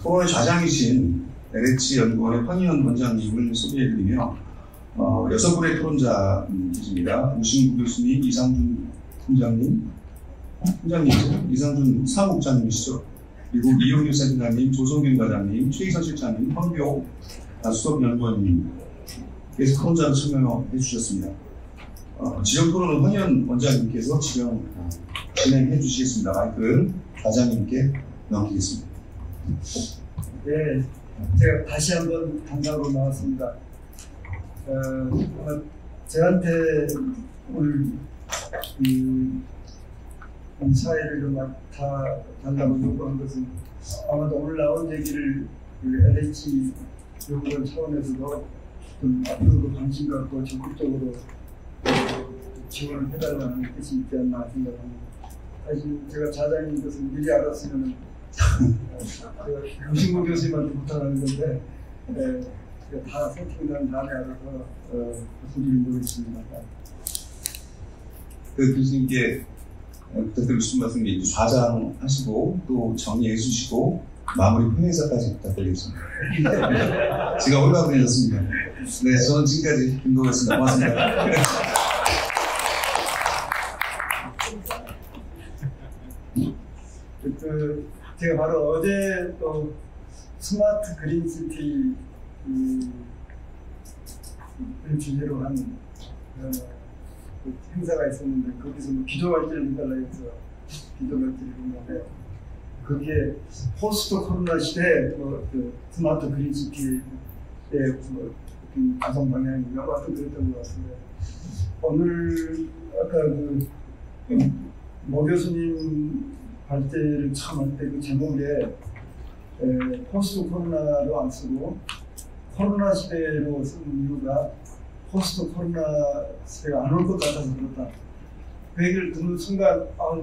토론의 좌장이신 LH연구원의 황희연 원장님을 소개해드리며 6분의 토론자 계십니다. 우신구 교수님, 이상준 팀장님, 이상준 사무국장님이시죠. 그리고 이용규 센터장님, 조성균 과장님, 최희선 실장님, 황교 수석연구원님께서 토론자로 참여해 주셨습니다. 지정 토론은 황희연 원장님께서 진행해 주시겠습니다. 마이크를 과장님께 넘기겠습니다. 네, 제가 다시 한번 단답으로 나왔습니다. 저한테 오늘 이 사회를 좀 맡아달라고 요구한 것은 아마도 오늘 나온 얘기를 LH 연구원 차원에서도 좀 앞으로도 관심 갖고 적극적으로 지원을 해달라는 뜻이 있지 않나 생각합니다. 사실 제가 자장인 것을 미리 알았으면 제가 유신구 교수님한테 부탁하는 건데 다 선택된 다음에 알아서 부탁드리는 거겠습니다. 그 교수님께 부탁드리고 싶은 말씀이 좌장하시고 또 정리해 주시고 마무리 표현사까지 부탁드리겠습니다. 제가 올라보내셨습니다. 네, 저는 지금까지 김동호였습니다. 고맙습니다. 제가 바로 어제 또 스마트 그린시티 주제로 한 행사가 있었는데 거기서 뭐 기도발제를 해달라고 해서 기도발제를 했는데 거기에 포스트 코로나 시대 스마트 그린시티의 가성 방향인가 하여튼 그랬던 것 같은데 오늘 아까 모 교수님 발제를 처음 할 때 그 제목에 포스트 코로나로 안 쓰고 코로나 시대로 쓴 이유가 포스트 코로나 시대가 안 올 것 같아서 그렇다. 그 얘기를 듣는 순간 딱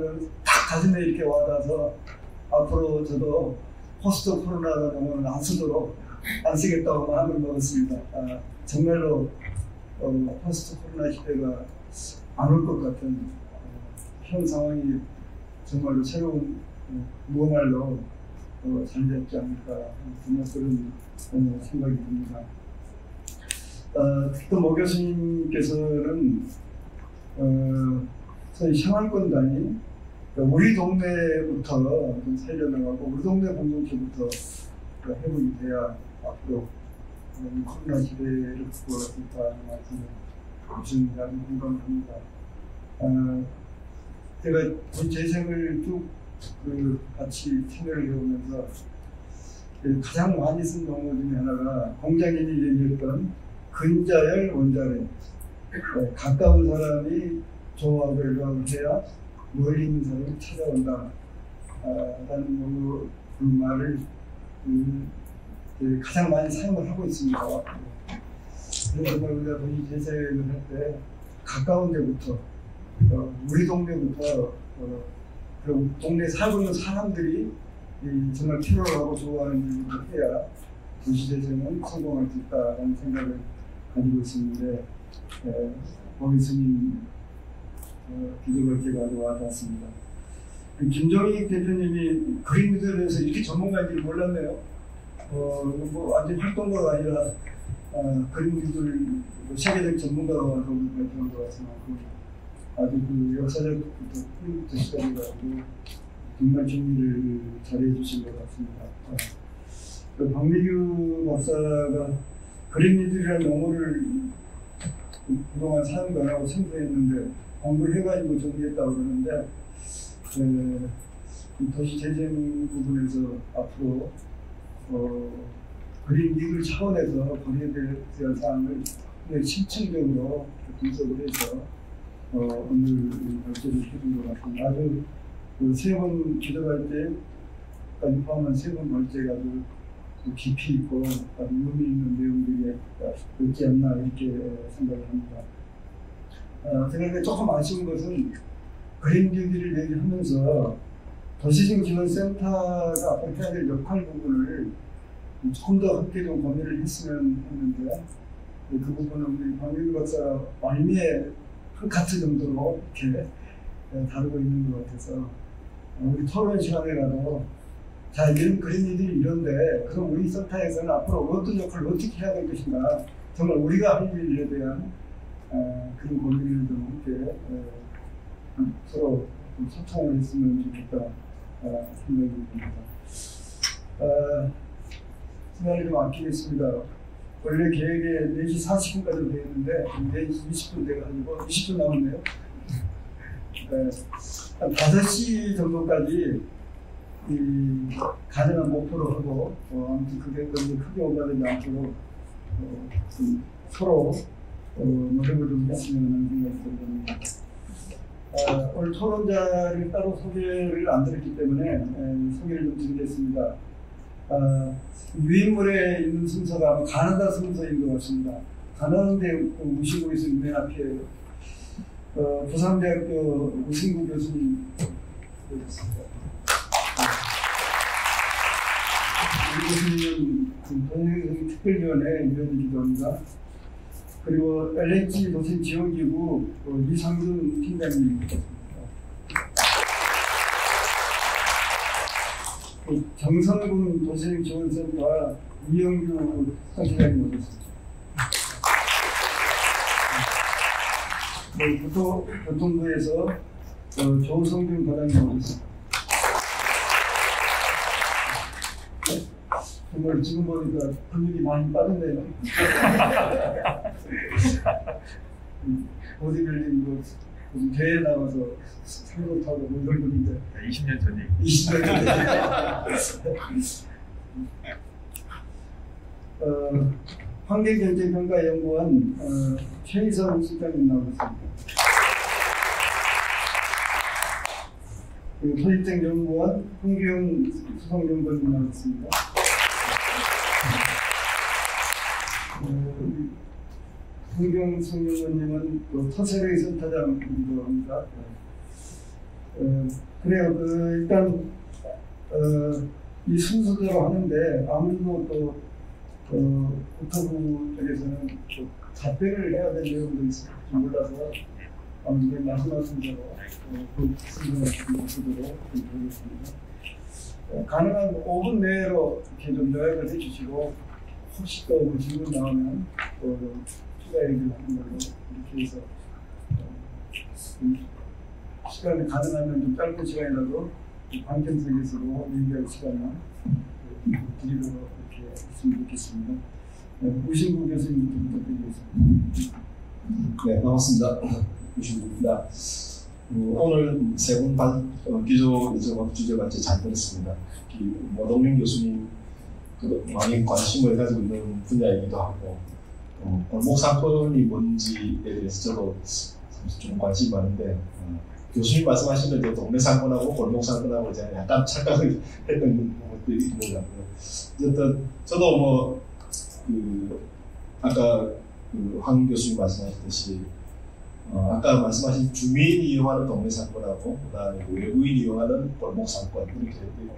가슴에 이렇게 와닿아서 앞으로 저도 포스트 코로나라는 용어는 안 쓰도록 안 쓰겠다고 마음을 먹었습니다. 정말로 포스트 코로나 시대가 안 올 것 같은 현 상황이 정말로 새로운 무언말로 잘 됐지 않을까 그런 생각이 듭니다. 특히 또 모 교수님께서는 소위 생활권 단위, 우리 동네부터 좀 살려나가고 우리 동네 공동체부터 회복이 돼야 앞으로 코로나 시대를 극복할 수 있다는 말씀을 주시는데 아주 공감합니다. 제가 우리 재생을 쭉 같이 참여를 해오면서 가장 많이 쓴 용어 중에 하나가 공장님이 얘기했던 근자열 원자력. 가까운 사람이 조화하고 연락을 해야 멀리 있는 사람이 찾아온다. 라는 그 말을 가장 많이 사용을 하고 있습니다. 그래서 우리가 도시 재생을 할 때 가까운 데부터 우리 동네부터 그 동네에 살고 있는 사람들이 정말 필요로 하고 좋아하는 일부터 해야 도시재생은 성공할 수 있다는 생각을 가지고 있었는데 모 교수님 기도발제가 아주 와닿았습니다. 김정희 대표님이 그린미들에 대해서 이렇게 전문가인지 몰랐네요. 뭐 완전 활동가가 아니라 그린미들 세계적 전문가라고 발표한 것 같습니다. 아주 그 역사적부터 프리부터 시작해가지고 정말 정리를 잘해 주신 것 같습니다. 박미규 박사가 그린미들이라는 용어를 그동안 사용도 안 하고 생소했는데 공부를 해가지고 정리했다고 그러는데 도시 재생 부분에서 앞으로 그린미들 차원에서 거리에 대한 사항을 실천적으로 분석을 해서 오늘 발제를 해준 것 같습니다. 아주 세 번 기도발제까지 포함한 세 번 발제가 아주 깊이 있고 아주 의미 있는 내용들이 있지 않나 이렇게 생각을 합니다. 그런데 조금 아쉬운 것은 그린뉴딜을 얘기하면서 도시지구지원센터가 앞으로 해야 될 역할 부분을 조금 더 함께 좀 고민을 했으면 했는데 그 부분은 우리 박민규 박사 말미에 한 카트 정도로 이렇게 다루고 있는 것 같아서 우리 토론 시간에라도 자, 그런 일들이 이런데, 그럼 우리 센터에서는 앞으로 어떤 역할을 어떻게 해야 될 것인가, 정말 우리가 할 일에 대한 그런 고민을 좀 함께 서로 좀 소통을 했으면 좋겠다 생각이 듭니다. 시간을 좀 아끼겠습니다. 원래 계획에 4시 40분까지 되어 있는데 4시 20분 돼가지고 20분 남았네요. 한 5시 정도까지 이 가능한 목표로 하고 아무튼 그게 너무 크게 오가되지 않도록 좀 서로 노력을 좀 했으면 하는 생각이 듭니다. 오늘 토론자를 따로 소개를 안 드렸기 때문에 소개를 좀 드리겠습니다. 유인물에 있는 순서가 아마 가나다 순서인 것 같습니다. 가나다인데 우신국 교수님 맨 앞이에요. 부산대학교 우신국 교수님 되셨습니다. 이 교수님은 동해성 특별위원회 위원이기도 합니다. 그리고 LH 도심 지원기구 이상준 팀장님입니다. 정선군 도시지원센터 이영규 상시장님 오셨습니다. 교통부에서 조성균 과장님 오셨습니다. 정말 지금 보니까 근육이 많이 빠졌네요. 보디빌딩 무슨 대회에 나가서 상도 타고 뭐 이런 분인데 20년 전에 20년 전에 환경경제평가연구원 최희성 실장님 나오셨습니다. 그리고 토익정연구원 홍기영 수석연구원님 나오셨습니다. 홍경 성연구원님은 터세레이 센터장이기도 합니다. 그래요. 일단 이 순서대로 하는데 아무래도 또 국토부 쪽에서는 또 답변을 해야 될 내용도 있을지 몰라서 아무튼 마지막 순서로 그 순서를 쓰도록 드리겠습니다. 가능한 5분 내로 이렇게 좀 요약을 해주시고 혹시 또 뭐 질문 나오면 또 추가 얘기를 하는 걸로 이렇게 해서 시간이 가능하면 좀 짧은 시간이라도 관점석에서도 얘기할 시간만 드리도록 이렇게 했으면 좋겠습니다. 우신국 교수님부터 부탁드리겠습니다. 네, 반갑습니다. 우신국입니다. 오늘 세 분 기조 주제가 잘 들었습니다. 노동민 교수님 많이 관심을 가지고 있는 분야이기도 하고 골목 상권이 뭔지에 대해서 저도 좀 관심이 많은데 교수님 말씀하신 대로 동네 상권하고 골목 상권하고 이제 약간 착각을 했던 것들이 있는 것 같고요. 어쨌든 저도 아까 황 교수님 말씀하셨듯이 아까 말씀하신 주민이 이용하는 동네 상권하고 그다음에 외부인이 이용하는 골목 상권 이렇게 있는데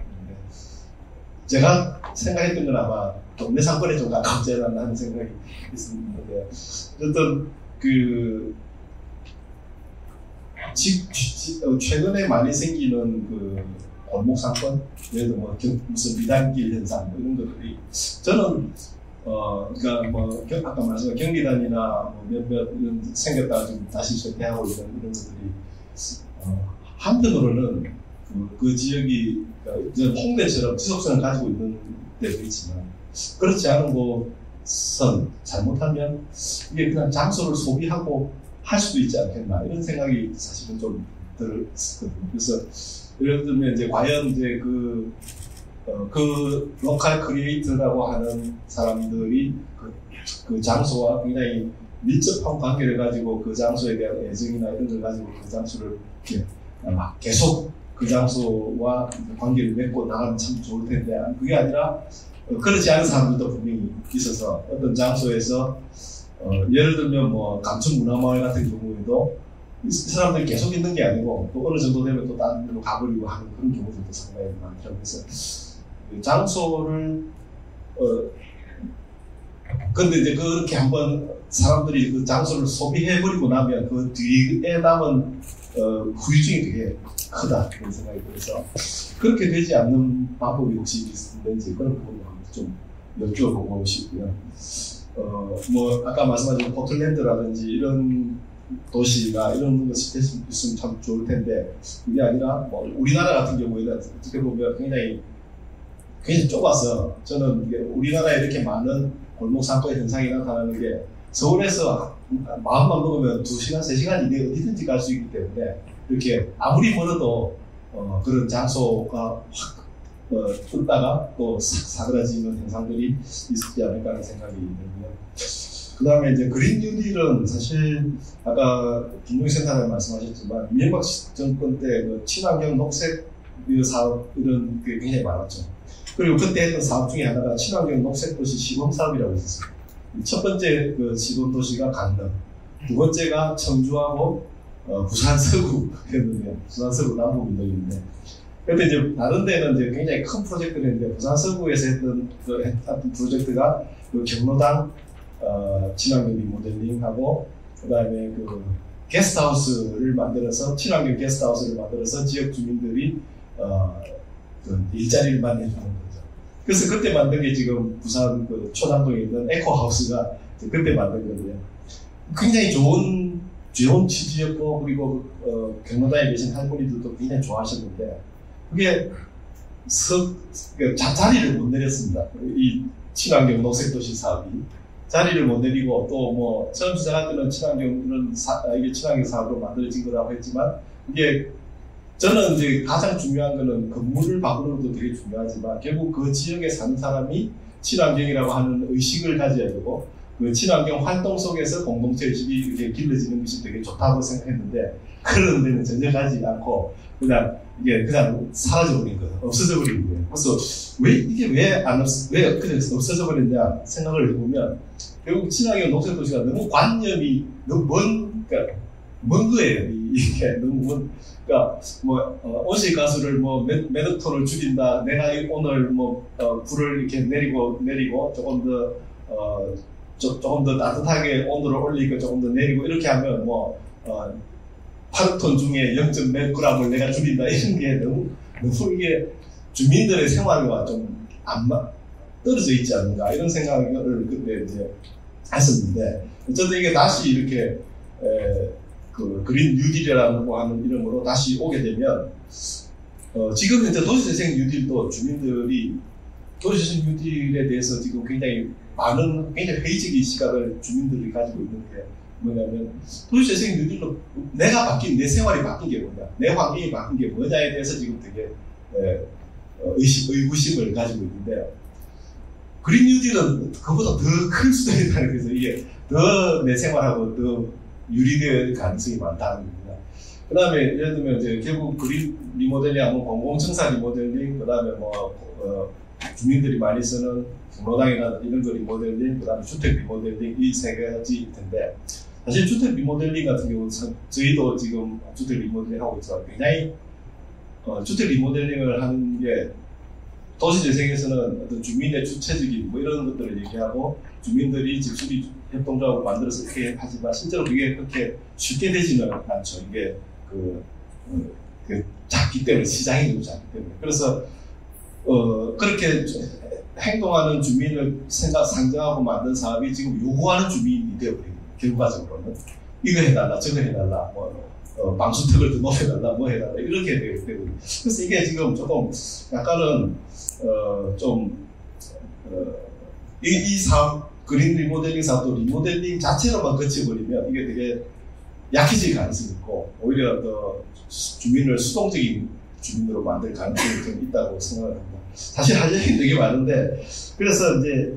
제가 생각했던 건 아마 동네 상권에 좀 가깝지 않나 하는 생각이 있었는데 어쨌든 최근에 많이 생기는 골목 상권, 예를 들어 무슨 미단길 현상 이런 것들이 저는 그러니까 아까 말씀한 경리단이나 몇몇 이런 생겼다가 좀 다시 쇠퇴하고 있는 이런 것들이 한편으로는 그 지역이 홍대처럼 지속성을 가지고 있는 데도 있지만 그렇지 않은 곳은 잘못하면 이게 그냥 장소를 소비하고 할 수도 있지 않겠나 이런 생각이 사실은 좀 들었거든요. 그래서 예를 들면 이제 과연 이제 그 로컬 크리에이터라고 하는 사람들이 그 장소와 굉장히 밀접한 관계를 가지고 그 장소에 대한 애정이나 이런 걸 가지고 그 장소를 계속 그 장소와 관계를 맺고 나가면 참 좋을 텐데 그게 아니라 그렇지 않은 사람들도 분명히 있어서 어떤 장소에서 예를 들면 뭐 감천문화마을 같은 경우에도 이 사람들이 계속 있는 게 아니고 또 어느 정도 되면 또 다른 데로 가버리고 하는 그런 경우들도 상당히 많죠. 그래서 장소를 근데 이제 그렇게 한번 사람들이 그 장소를 소비해버리고 나면 그 뒤에 남은 후유증이 되게 크다 그런 생각이 들어서 그렇게 되지 않는 방법이 혹시 있는지 그런 부분을 좀 여쭤보고 싶고요. 뭐 아까 말씀하신 포틀랜드라든지 이런 도시가 이런 것이 있으면 참 좋을 텐데 그게 아니라 뭐 우리나라 같은 경우에는 어떻게 보면 굉장히 좁아서 저는 이게 우리나라에 이렇게 많은 골목 상권 현상이 나타나는 게 서울에서 마음만 먹으면 2시간, 3시간 이내에 어디든지 갈 수 있기 때문에 이렇게 아무리 멀어도 그런 장소가 확 뚫다가 또 사그라지는 현상들이 있지 않을까 하는 생각이 들고요. 그 다음에 이제 그린 뉴딜은 사실 아까 김용희 센터장님 말씀하셨지만 이명박 정권 때 그 친환경 녹색 사업 이런 게 굉장히 많았죠. 그리고 그때 했던 사업 중에 하나가 친환경 녹색도시 시범 사업이라고 있었어요. 첫 번째 그 시범 도시가 강릉, 두 번째가 청주하고 부산 서구였는데 부산 서구 남부운동인데 그때 이제 다른 데는 이제 굉장히 큰 프로젝트를 했는데 부산 서구에서 했던 프로젝트가 그 경로당 친환경 리모델링하고 그다음에 그 게스트하우스를 만들어서 친환경 게스트하우스를 만들어서 지역 주민들이 그 일자리를 많이 해주는 거죠. 그래서 그때 만든 게 지금 부산 그 초당동에 있는 에코하우스가 그때 만든 거거든요. 굉장히 좋은 취지였고 그리고 경로당에 계신 할머니들도 굉장히 좋아하셨는데 그게 자리를 못 내렸습니다. 이 친환경 녹색도시 사업이 자리를 못 내리고 또 뭐 처음 시작할 때는 이게 친환경 사업으로 만들어진 거라고 했지만 이게 저는 이제 가장 중요한 거는 건물을 바꾸는 것도 되게 중요하지만 결국 그 지역에 사는 사람이 친환경이라고 하는 의식을 가져야 되고 그 친환경 활동 속에서 공동체 의식이 이렇게 길러지는 것이 되게 좋다고 생각했는데 그런 데는 전혀 가지 않고 그냥 사라져버린 거예요. 없어져버린 거예요. 그래서 왜 없어져 버렸냐 생각을 해보면 결국 친환경 녹색도시가 너무 관념이 너무 먼 거예요. 이게 너무 그러니까 온실가스를 몇 톤을 줄인다. 내가 오늘 불을 이렇게 내리고 조금 더 따뜻하게 온도를 올리고 조금 더 내리고 이렇게 하면 8톤 중에 0.몇 g을 내가 줄인다 이런 게 너무 이게 주민들의 생활과 좀 떨어져 있지 않는가 이런 생각을 그때 이제 했었는데 어쨌든 이게 다시 이렇게 그 그린 뉴딜이라고 하는 이름으로 다시 오게 되면 지금 현재 도시재생 뉴딜도 주민들이 도시재생 뉴딜에 대해서 지금 굉장히 회의적인 시각을 주민들이 가지고 있는 게 뭐냐면 도시재생 뉴딜로 내 생활이 바뀐 게 뭐냐, 내 환경이 바뀐 게 뭐냐에 대해서 지금 되게 의구심을 가지고 있는데 그린 뉴딜은 그보다 더 클 수도 있다는 거죠. 이게 더 내 생활하고 더 유리될 가능성이 많다는 겁니다. 그 다음에 예를 들면 이제 결국 그린 리모델링 하면 공공청사 리모델링, 그 다음에 주민들이 많이 쓰는 경로당이나 이런 거 리모델링, 그 다음에 주택 리모델링 이 세 가지일 텐데 사실 주택 리모델링 같은 경우는 저희도 지금 주택 리모델링 하고 있어요. 굉장히 주택 리모델링을 하는 게 도시재생에서는 어떤 주민의 주체적인 이런 것들을 얘기하고 주민들이 집수리 협동조합을 만들어서 이렇게 하지만 실제로 그게 그렇게 쉽게 되지는 않죠. 이게 작기 때문에 시장이 너무 작기 때문에 그래서 그렇게 행동하는 주민을 상정하고 만든 사업이 지금 요구하는 주민이 되어버리고 결과적으로는 이거 해달라 저거 해달라 방수턱을 더 높여달라 해달라 이렇게 되거든요. 그래서 이게 지금 조금 약간은 이 사업 그린 리모델링 사업도 리모델링 자체로만 거쳐버리면 이게 되게 약해질 가능성이 있고 오히려 더 주민을 수동적인 주민으로 만들 가능성이 좀 있다고 생각을 합니다. 사실 할 얘기는 되게 많은데 그래서 이제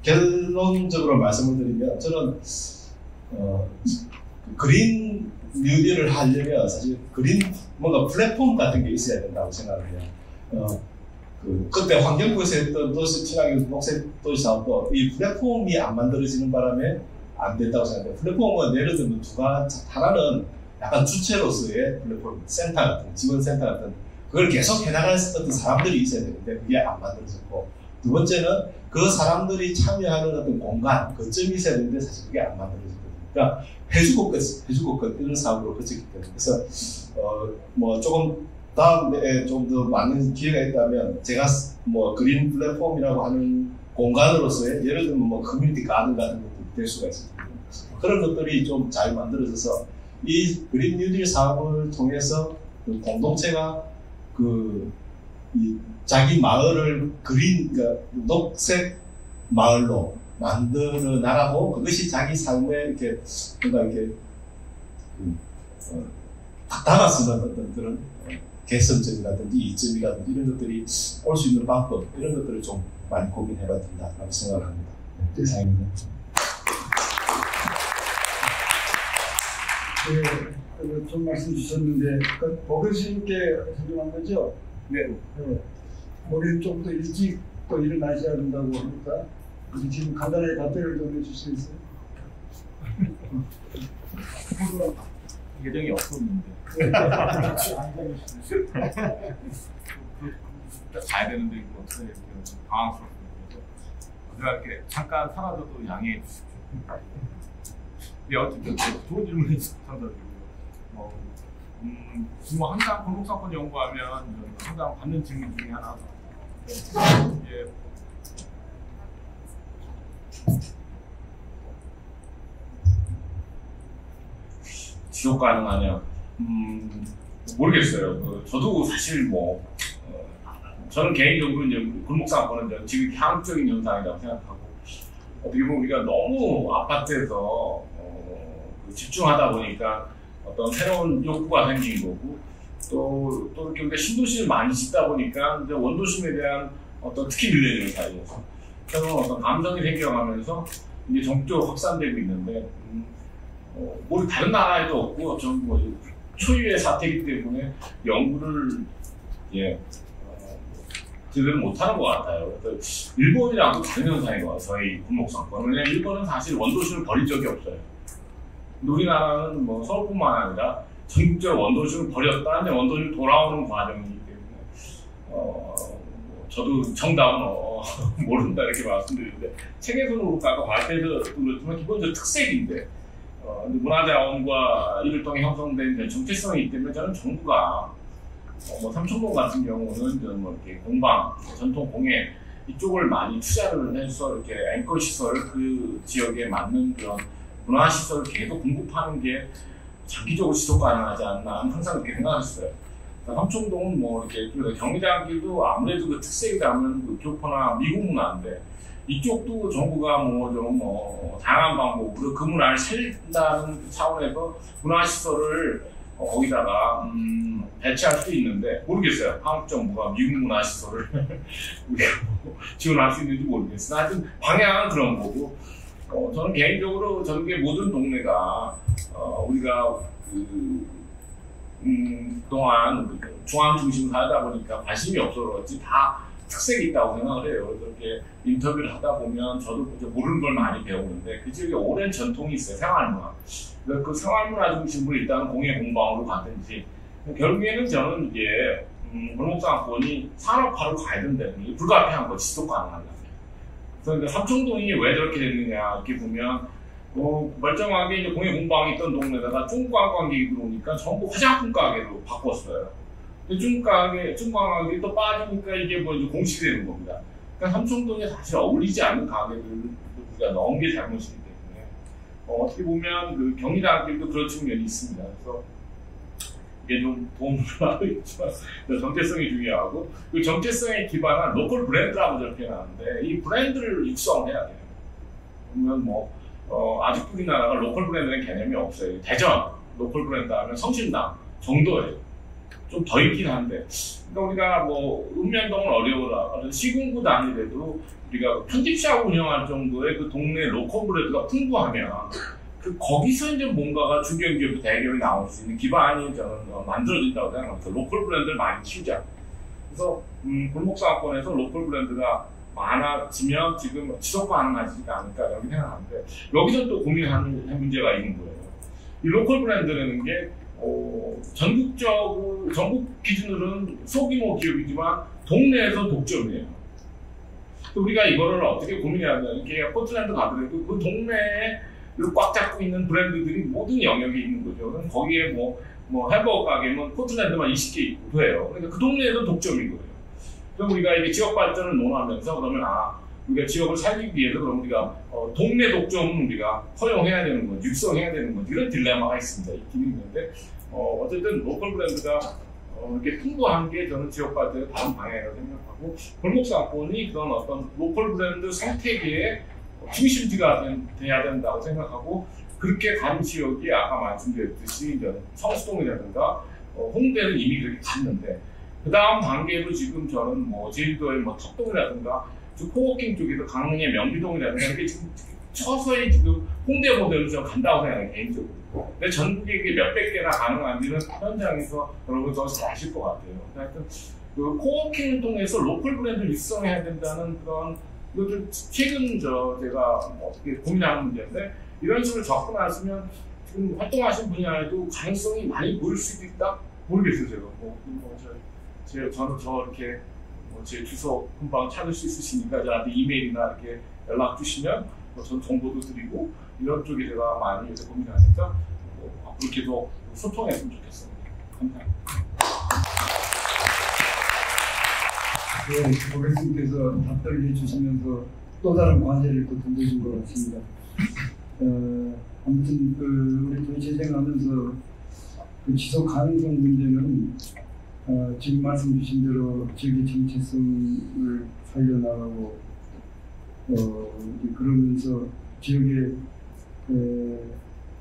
결론적으로 말씀을 드리면 저는 그린 뉴딜을 하려면 사실 뭔가 플랫폼 같은 게 있어야 된다고 생각을 해요. 그때 환경부에서 했던 친환경 녹색도시 사업도 이 플랫폼이 안 만들어지는 바람에 안 된다고 생각해요. 플랫폼은 예를 들면 하나는 약간 주체로서의 플랫폼, 센터 같은, 지원 센터 같은, 그걸 계속 해나갈 어떤 사람들이 있어야 되는데 그게 안 만들어졌고, 두 번째는 그 사람들이 참여하는 어떤 공간, 거점이 있어야 되는데 사실 그게 안 만들어지거든요. 그러니까 해주고 이런 사업으로 거쳤기 때문에. 그래서, 뭐 조금 다음에 좀 더 많은 기회가 있다면 제가 뭐 그린 플랫폼이라고 하는 공간으로서의 예를 들면 뭐 커뮤니티 가든 같은 것도 될 수가 있습니다. 그런 것들이 좀 잘 만들어져서 이 그린 뉴딜 사업을 통해서 그 공동체가 이 자기 마을을 그러니까 녹색 마을로 만들어 나가고 그것이 자기 삶에 이렇게 뭔가 이렇게 딱 담아쓰는 어떤 그런 개선점이라든지 이점이라든지 이런 것들이 올 수 있는 방법 이런 것들을 좀 많이 고민해봐야 된다라고 생각을 합니다. 네, 이상입니다. 네, 좀 말씀 주셨는데 어르신께 설명한 거죠? 네. 머리를 좀 더 일찍 또 일어나셔야 된다고 하니까 지금 간단하게 답변을 좀 해줄 수 있어요? 예정이 없었는데 가야 되는데 이거 어떻게 해야 될지 좀 당황스럽습니다. 제가 이렇게 잠깐 사라져도 양해해 주십시오. 네, 어쨌든 좋은 질문이 있어가지고 뭐 항상 골목사건 연구하면 항상 받는 질문 중에 하나가 지속 가능하냐? 모르겠어요. 저도 사실 저는 개인적으로 이제 골목사건은 지금 향적인 현상이라고 생각하고 어떻게 보면 우리가 너무 아파트에서 집중하다 보니까 어떤 새로운 욕구가 생긴 거고 또 이렇게 우리가 신도시를 많이 짓다 보니까 이제 원도심에 대한 어떤 특히 밀레니얼 사이에서 그런 어떤 감정이 생겨가면서 이제 정적으로 확산되고 있는데 뭐 다른 나라에도 없고 좀 초유의 사태이기 때문에 연구를 제대로 못하는 것 같아요. 그래서 일본이랑도 다른 현상인 것 같아요. 저희 골목사건. 왜냐면 일본은 사실 원도심을 버린 적이 없어요. 근데 우리나라는 뭐 서울뿐만 아니라 전국적으로 원도심을 버렸다는데 원도심 돌아오는 과정이기 때문에 저도 정답은 모른다 이렇게 말씀드리는데 책에서도 그렇고 아까 발표에서도 그렇지만 기본적으로 특색인데 문화자원과 이를 통해 형성된 정체성이기 때문에 저는 정부가 삼청동 같은 경우는 뭐 이렇게 공방, 전통 공예 이쪽을 많이 투자를 해서 이렇게 앵커 시설 그 지역에 맞는 그런 문화 시설을 계속 공급하는 게 장기적으로 지속 가능하지 않나 항상 그렇게 생각했어요. 삼청동은 뭐 이렇게 경리단길도 아무래도 그 특색이라면 그 교포나 미국 문화인데 이쪽도 정부가 다양한 방법으로 그 문화를 살린다는 차원에서 문화 시설을 거기다가 배치할 수도 있는데 모르겠어요. 한국 정부가 미국 문화 시설을 지원할 수 있는지 모르겠어요. 하여튼 방향은 그런 거고 저는 개인적으로 전국의 모든 동네가 우리가 그동안 중앙 중심으로 하다 보니까 관심이 없어서 그렇지 다 특색이 있다고 생각을 해요. 그래서 이렇게 인터뷰를 하다 보면 저도 모르는 걸 많이 배우는데 그 지역에 오랜 전통이 있어요. 생활문화. 그래서 그 생활문화 중심으로 일단 공예 공방으로 가든지 결국에는 저는 이제 골목상권이 산업화로 가야 된다는 게 불가피한 거 지속 가능하다. 그래서 삼청동이 왜 저렇게 됐느냐 이렇게 보면 멀쩡하게 이제 공예 공방이 있던 동네다가 중국 관광객이 들어오니까 전부 화장품 가게로 바꿨어요. 중국 관광객이 또 빠지니까 이게 이제 공식이 되는 겁니다. 그러니까 삼청동에 사실 어울리지 않는 가게들을 우리가 넣은 게 잘못이기 때문에 어떻게 보면 그 경리단길도 그런 측면이 있습니다. 그래서 이게 좀 도움을 하고 있지만 정체성이 중요하고 그 정체성에 기반한 로컬 브랜드라고 저렇게 나왔는데 이 브랜드를 육성해야 돼요. 그러면 아직도 우리나라가 로컬 브랜드는 개념이 없어요. 대전 로컬 브랜드 하면 성심당 정도예요. 좀 더 있긴 한데 그러니까 우리가 읍면동은 어려워라 시군구 단위라도 우리가 편집샵 운영할 정도의 그 동네 로컬 브랜드가 풍부하면 거기서 이제 뭔가가 중견기업 대기업이 나올 수 있는 기반이 저는 만들어진다고 생각합니다. 로컬 브랜드를 많이 키우자. 그래서 골목상권에서 로컬 브랜드가 많아지면 지금 지속 가능하지가 않을까 이렇게 생각하는데 여기서 또 고민하는 문제가 있는 거예요. 이 로컬 브랜드라는 게 전국 기준으로는 소규모 기업이지만 동네에서 독점이에요. 우리가 이거를 어떻게 고민해야 되냐. 이게 포틀랜드 가더라도 그 동네에 꽉 잡고 있는 브랜드들이 모든 영역에 있는 거죠. 그럼 거기에 뭐 햄버거 가게면 포틀랜드만 20개 있고 그래요. 그러니까 그 동네에서 독점인 거예요. 그럼 우리가 이게 지역 발전을 논하면서 그러면 우리가 지역을 살리기 위해서 그럼 우리가 동네 독점은 우리가 허용해야 되는 건지 육성해야 되는 건지 이런 딜레마가 있습니다. 있긴 있는데 어쨌든 로컬 브랜드가 이렇게 풍부한 게 저는 지역 발전의 다음 방향이라고 생각하고 골목 상권이 그런 어떤 로컬 브랜드 생태계의 중심지가 돼야 된다고 생각하고 그렇게 간 지역이 아까 말씀드렸듯이 성수동이라든가 홍대는 이미 그렇게 갔는데 그 다음 단계로 지금 저는 제주도의 턱동이라든가 코워킹 쪽에서 강릉의 명비동이라든가 이렇게 지금 서서히 지금 홍대 모델로 좀 간다고 생각해요, 개인적으로. 근데 전국에 이게 몇백 개나 가능한지는 현장에서 여러분 더 잘 아실 것 같아요. 하여튼 그 코워킹을 통해서 로컬 브랜드를 육성해야 된다는 그런 이것도 최근 제가 어떻게 고민하는 문제인데 이런 식으로 접근하시면 지금 활동하신 분야에도 가능성이 많이 보일 수도 있다? 모르겠어요, 제가. 저는 이렇게 제 주소 금방 찾을 수 있으시니까 저한테 이메일이나 이렇게 연락 주시면 전 정보도 드리고 이런 쪽에 제가 많이 요새 고민하니까 앞으로 계속 소통했으면 좋겠습니다. 감사합니다. 네, 고객님께서 답변을 해주시면서 또 다른 과제를 또 던져준 것 같습니다. 아무튼 우리 도시재생하면서 지속 가능성 문제는 지금 말씀 주신 대로 지역의 정체성을 살려나가고 그러면서 지역의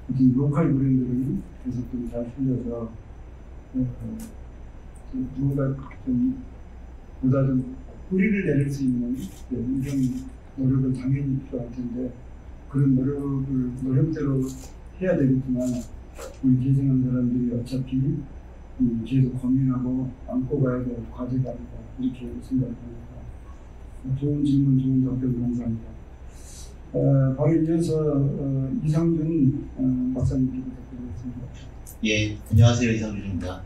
어떤 로컬 브랜드를 계속 좀 잘 살려서 뭔가 좀 보다 좀 뿌리를 내릴 수 있는 이런 노력은 당연히 필요할 텐데 그런 노력대로 해야 되겠지만 우리 재생한 사람들이 어차피 계속 고민하고 안고 가야 될 과제가 아니다 이렇게 생각합니다. 좋은 질문, 좋은 답변 감사합니다. 바로 이어서 이상준 박사님께 부탁드리겠습니다. 예, 안녕하세요. 이상준입니다.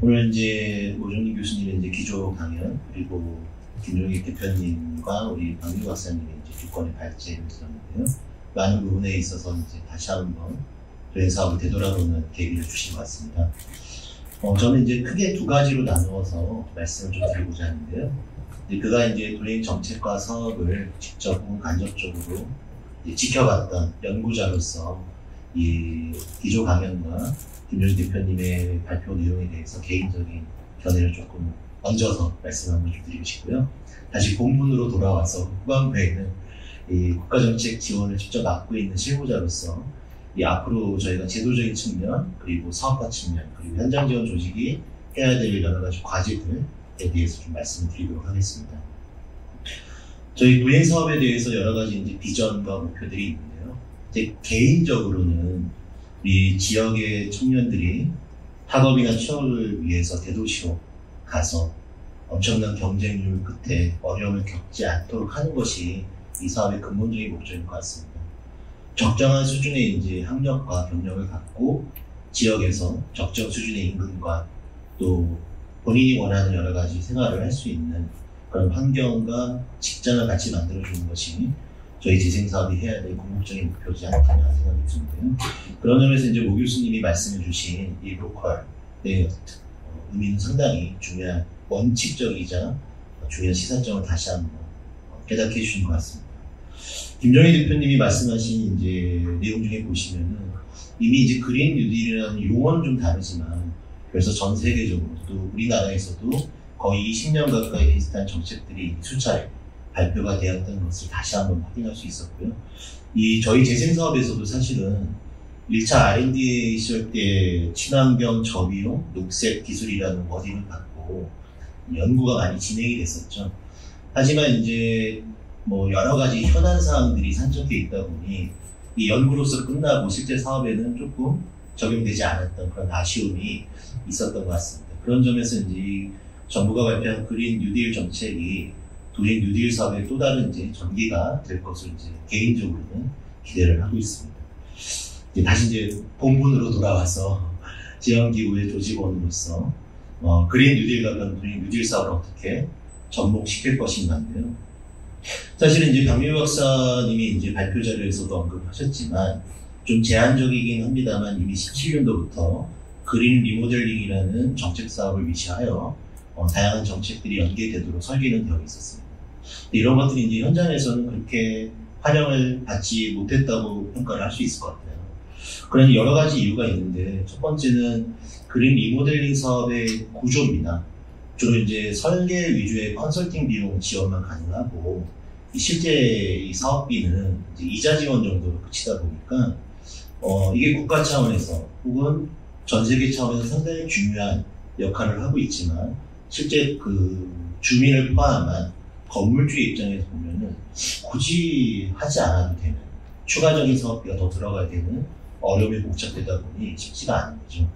오늘 이제 오정민 교수님의 이제 기조 강연 그리고 김종익 대표님과 우리 박유 박사님의 이제 두 건의 발제를 들었는데요. 많은 부분에 있어서 이제 다시 한번 도행 사업을 되돌아보는 계기를 주신 것 같습니다. 저는 이제 크게 두 가지로 나누어서 말씀을 좀 드리고자 하는데요. 그가 이제 도행 정책과 사업을 직접 혹은 간접적으로 지켜봤던 연구자로서 이 기조 강연과 김종익 대표님의 발표 내용에 대해서 개인적인 견해를 조금 얹어서 말씀 한번 좀 드리고 싶고요. 다시 본문으로 돌아와서 후반부에는 이 국가정책 지원을 직접 맡고 있는 실무자로서 이 앞으로 저희가 제도적인 측면, 그리고 사업화 측면, 그리고 현장 지원 조직이 해야 될 여러 가지 과제들에 대해서 좀 말씀을 드리도록 하겠습니다. 저희 도행 사업에 대해서 여러 가지 이제 비전과 목표들이 있는데요. 제 개인적으로는 우리 지역의 청년들이 학업이나 취업을 위해서 대도시로 가서 엄청난 경쟁률 끝에 어려움을 겪지 않도록 하는 것이 이 사업의 근본적인 목적인 것 같습니다. 적정한 수준의 이제 학력과 경력을 갖고 지역에서 적정 수준의 임금과 또 본인이 원하는 여러 가지 생활을 할 수 있는 그런 환경과 직장을 같이 만들어주는 것이 저희 재생사업이 해야 될 궁극적인 목표지 않겠나 생각이 드는데요. 그런 점에서 이제 오 교수님이 말씀해주신 이 로컬의 의미는 상당히 중요한 원칙적이자 중요한 시사점을 다시 한번 깨닫게 해주신 것 같습니다. 김정희 대표님이 말씀하신 이제 내용 중에 보시면은 이미 이제 그린 뉴딜이라는 용어는 좀 다르지만 그래서 전 세계적으로 또 우리나라에서도 거의 20년 가까이 비슷한 정책들이 수차례 발표가 되었던 것을 다시 한번 확인할 수 있었고요. 이 저희 재생사업에서도 사실은 1차 R&D 시절 때 친환경 저비용 녹색 기술이라는 워딩을 갖고 연구가 많이 진행이 됐었죠. 하지만 이제 여러 가지 현안 사항들이 산적해 있다 보니 이 연구로서 끝나고 실제 사업에는 조금 적용되지 않았던 그런 아쉬움이 있었던 것 같습니다. 그런 점에서 이제 정부가 발표한 그린 뉴딜 정책이 도행 뉴딜 사업의 또 다른 이제 전기가 될 것을 이제 개인적으로는 기대를 하고 있습니다. 이제 다시 이제 본문으로 돌아와서 지원기구의 조직원으로서 그린 뉴딜과 도행 뉴딜 사업을 어떻게 접목시킬 것인가인데요. 사실은 이제 박미우 박사님이 이제 발표 자료에서도 언급하셨지만 좀 제한적이긴 합니다만 이미 17년도부터 그린 리모델링이라는 정책 사업을 위시하여 다양한 정책들이 연계되도록 설계는 되어 있었습니다. 이런 것들이 이제 현장에서는 그렇게 환영을 받지 못했다고 평가를 할 수 있을 것 같아요. 그런 여러 가지 이유가 있는데 첫 번째는 그린 리모델링 사업의 구조입니다. 주로 이제 설계 위주의 컨설팅 비용 지원만 가능하고 실제 이 사업비는 이제 이자 지원 정도로 그치다 보니까 이게 국가 차원에서 혹은 전 세계 차원에서 상당히 중요한 역할을 하고 있지만 실제 그 주민을 포함한 건물주의 입장에서 보면은 굳이 하지 않아도 되는 추가적인 사업비가 더 들어가야 되는 어려움이 복잡되다 보니 쉽지가 않은 거죠.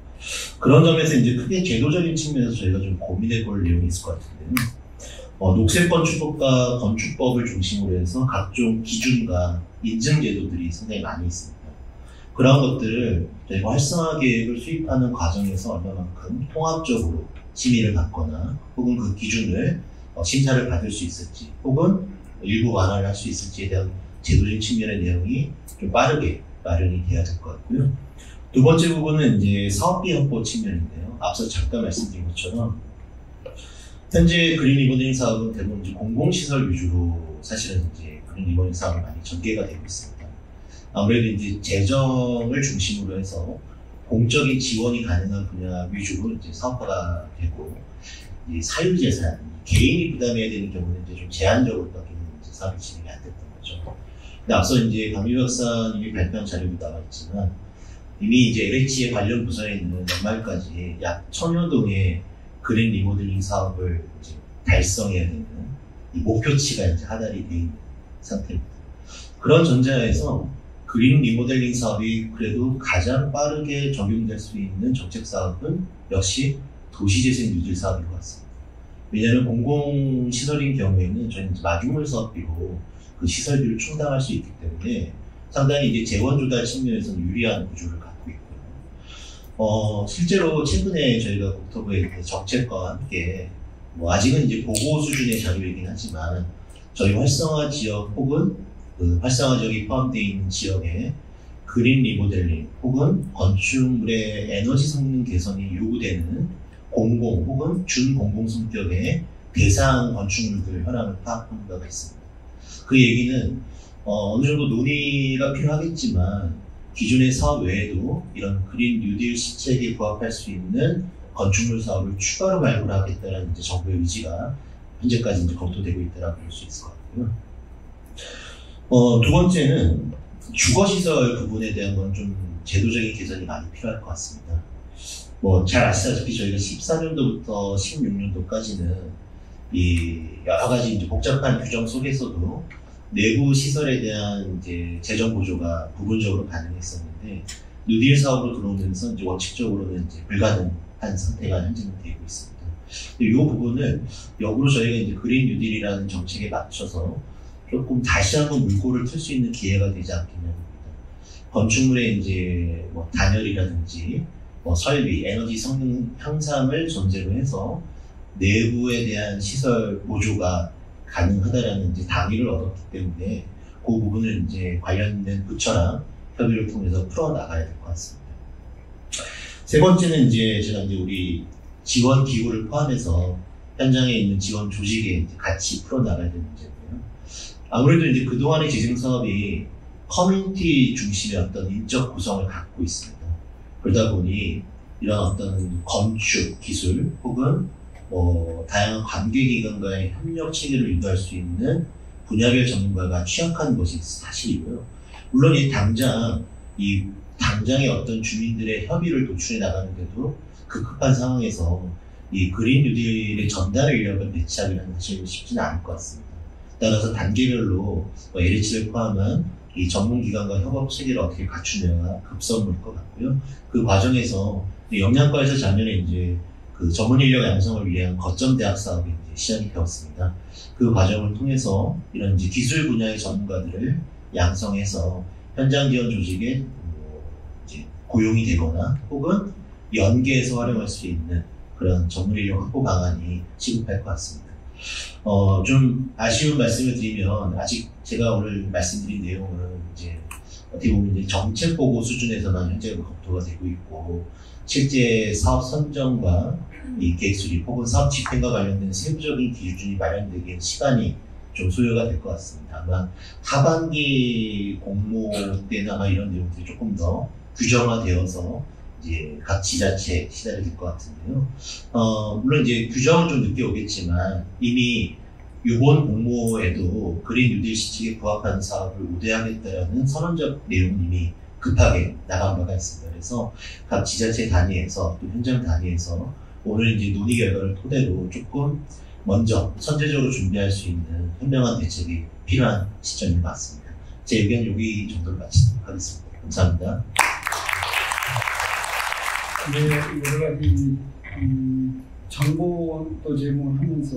그런 점에서 이제 크게 제도적인 측면에서 저희가 좀 고민해 볼 내용이 있을 것 같은데요. 녹색 건축법과 건축법을 중심으로 해서 각종 기준과 인증 제도들이 상당히 많이 있습니다. 그런 것들을 저희가 활성화 계획을 수립하는 과정에서 얼마만큼 통합적으로 심의를 받거나 혹은 그 기준을 심사를 받을 수 있을지 혹은 일부 완화를 할 수 있을지에 대한 제도적인 측면의 내용이 좀 빠르게 마련이 돼야 될 것 같고요. 두 번째 부분은 이제 사업비 확보 측면인데요. 앞서 잠깐 말씀드린 것처럼 현재 그린 리모델링 사업은 대부분 이제 공공시설 위주로 사실은 이제 그린 리모델링 사업이 많이 전개가 되고 있습니다. 아무래도 이제 재정을 중심으로 해서 공적인 지원이 가능한 분야 위주로 이제 사업화가 되고 이 사유재산, 개인이 부담해야 되는 경우는 이제 좀 제한적으로밖에 이제 사업이 진행이 안 됐던 거죠. 근데 앞서 이제 박미우 박사님이 발표한 자료도 나와 있지만 이미 이제 LH의 관련 부서에 있는 연말까지 약 1000여 동의 그린 리모델링 사업을 이제 달성해야 되는 이 목표치가 이제 하달이 되어 있는 상태입니다. 그런 전제하에서 그린 리모델링 사업이 그래도 가장 빠르게 적용될 수 있는 정책 사업은 역시 도시재생 뉴딜 사업인 것 같습니다. 왜냐하면 공공시설인 경우에는 저희는 마중물 사업비로 그 시설비를 충당할 수 있기 때문에 상당히 이제 재원 조달 측면에서는 유리한 구조를 갖고 있고요. 실제로 최근에 저희가 국토부의 정책과 함께 아직은 이제 보고 수준의 자료이긴 하지만 저희 활성화 지역 혹은 그 활성화 지역이 포함되어 있는 지역에 그린 리모델링 혹은 건축물의 에너지 성능 개선이 요구되는 공공 혹은 준공공 성격의 대상 건축물들 현황을 파악한 바가 있습니다. 그 얘기는 어느 정도 논의가 필요하겠지만 기존의 사업 외에도 이런 그린 뉴딜 시책에 부합할 수 있는 건축물 사업을 추가로 발굴하겠다는 이제 정부의 의지가 현재까지 이제 검토되고 있다고 볼 수 있을 것 같고요. 두 번째는 주거시설 부분에 대한 건 좀 제도적인 개선이 많이 필요할 것 같습니다. 잘 아시다시피 저희가 14년도부터 16년도까지는 이 여러 가지 이제 복잡한 규정 속에서도 내부 시설에 대한 이제 재정 보조가 부분적으로 가능했었는데 뉴딜 사업으로 들어오면서 이제 원칙적으로는 이제 불가능한 상태가 현재는 되고 있습니다. 이 부분을 역으로 저희가 이제 그린 뉴딜이라는 정책에 맞춰서 조금 다시 한번 물꼬를 틀 수 있는 기회가 되지 않겠냐 합니다. 건축물의 이제 단열이라든지 설비, 에너지 성능 향상을 전제로 해서 내부에 대한 시설 보조가 가능하다라는 이제 당위를 얻었기 때문에 그 부분을 이제 관련된 부처랑 협의를 통해서 풀어나가야 될 것 같습니다. 세 번째는 이제 제가 이제 우리 지원 기구를 포함해서 현장에 있는 지원 조직에 이제 같이 풀어나가야 되는 문제고요. 아무래도 이제 그동안의 재생 사업이 커뮤니티 중심의 어떤 인적 구성을 갖고 있습니다. 그러다 보니 이런 어떤 건축 기술 혹은 다양한 관계기관과의 협력 체계를 유도할 수 있는 분야별 전문가가 취약한 것이 사실이고요. 물론 당장의 어떤 주민들의 협의를 도출해 나가는데도 급한 상황에서 이 그린 뉴딜의 전달 인력을 배치하기는 사실 쉽지는 않을 것 같습니다. 따라서 단계별로 LH를 포함한 이 전문기관과 협업 체계를 어떻게 갖추느냐가 급선무일 것 같고요. 그 과정에서 영양과에서 작년에 이제 그 전문 인력 양성을 위한 거점 대학 사업이 이제 시작이 되었습니다. 그 과정을 통해서 이런 이제 기술 분야의 전문가들을 양성해서 현장 지원 조직에 이제 고용이 되거나 혹은 연계해서 활용할 수 있는 그런 전문 인력 확보 방안이 시급할 것 같습니다. 좀 아쉬운 말씀을 드리면 아직 제가 오늘 말씀드린 내용은 이제 어떻게 보면 이제 정책 보고 수준에서만 현재 검토가 되고 있고 실제 사업 선정과 이 계획 수립 혹은 사업 집행과 관련된 세부적인 기준이 마련되기엔 시간이 좀 소요가 될 것 같습니다. 아마 하반기 공모 때는 아마 이런 내용들이 조금 더 규정화되어서 이제 각 지자체에 시달이 될 것 같은데요. 물론 이제 규정은 좀 늦게 오겠지만 이미 이번 공모에도 그린 뉴딜 시책에 부합하는 사업을 우대하겠다라는 선언적 내용은 이미 급하게 나간 바가 있습니다. 그래서 각 지자체 단위에서 또 현장 단위에서 오늘 이제 논의 결과를 토대로 조금 먼저 선제적으로 준비할 수 있는 현명한 대책이 필요한 시점인 것 같습니다. 제 의견 여기 정도로 마치도록 하겠습니다. 감사합니다. 네, 여러 가지 정보도 제공하면서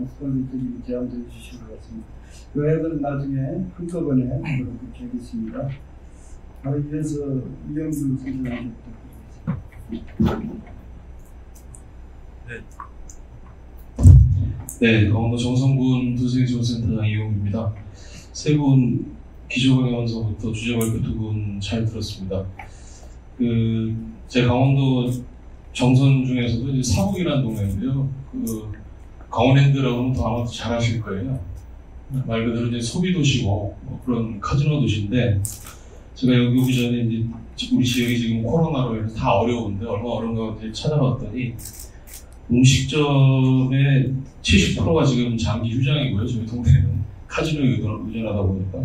스pon서들이 제안도 해주신 것 같습니다. 요약은 나중에 한꺼번에 그렇게 하겠습니다. 바로 이어서 이영수 선생님 부탁드리겠습니다. 네, 강원도 정선군 도시행정센터장 이용입니다. 세 분 기조강연서부터 주제 발표 두 분 잘 들었습니다. 제 강원도 정선 중에서도 이제 사북이라는 동네인데요. 강원랜드라고 하면 더 아마 잘 아실 거예요. 말 그대로 이제 소비 도시고 그런 카지노 도시인데 제가 여기 오기 전에 이제 우리 지역이 지금 코로나로 해서 다 어려운데 얼마나 어려운가 이제 찾아봤더니 음식점의 70%가 지금 장기 휴장이고요. 저희 동네는 카지노에 의존하다 보니까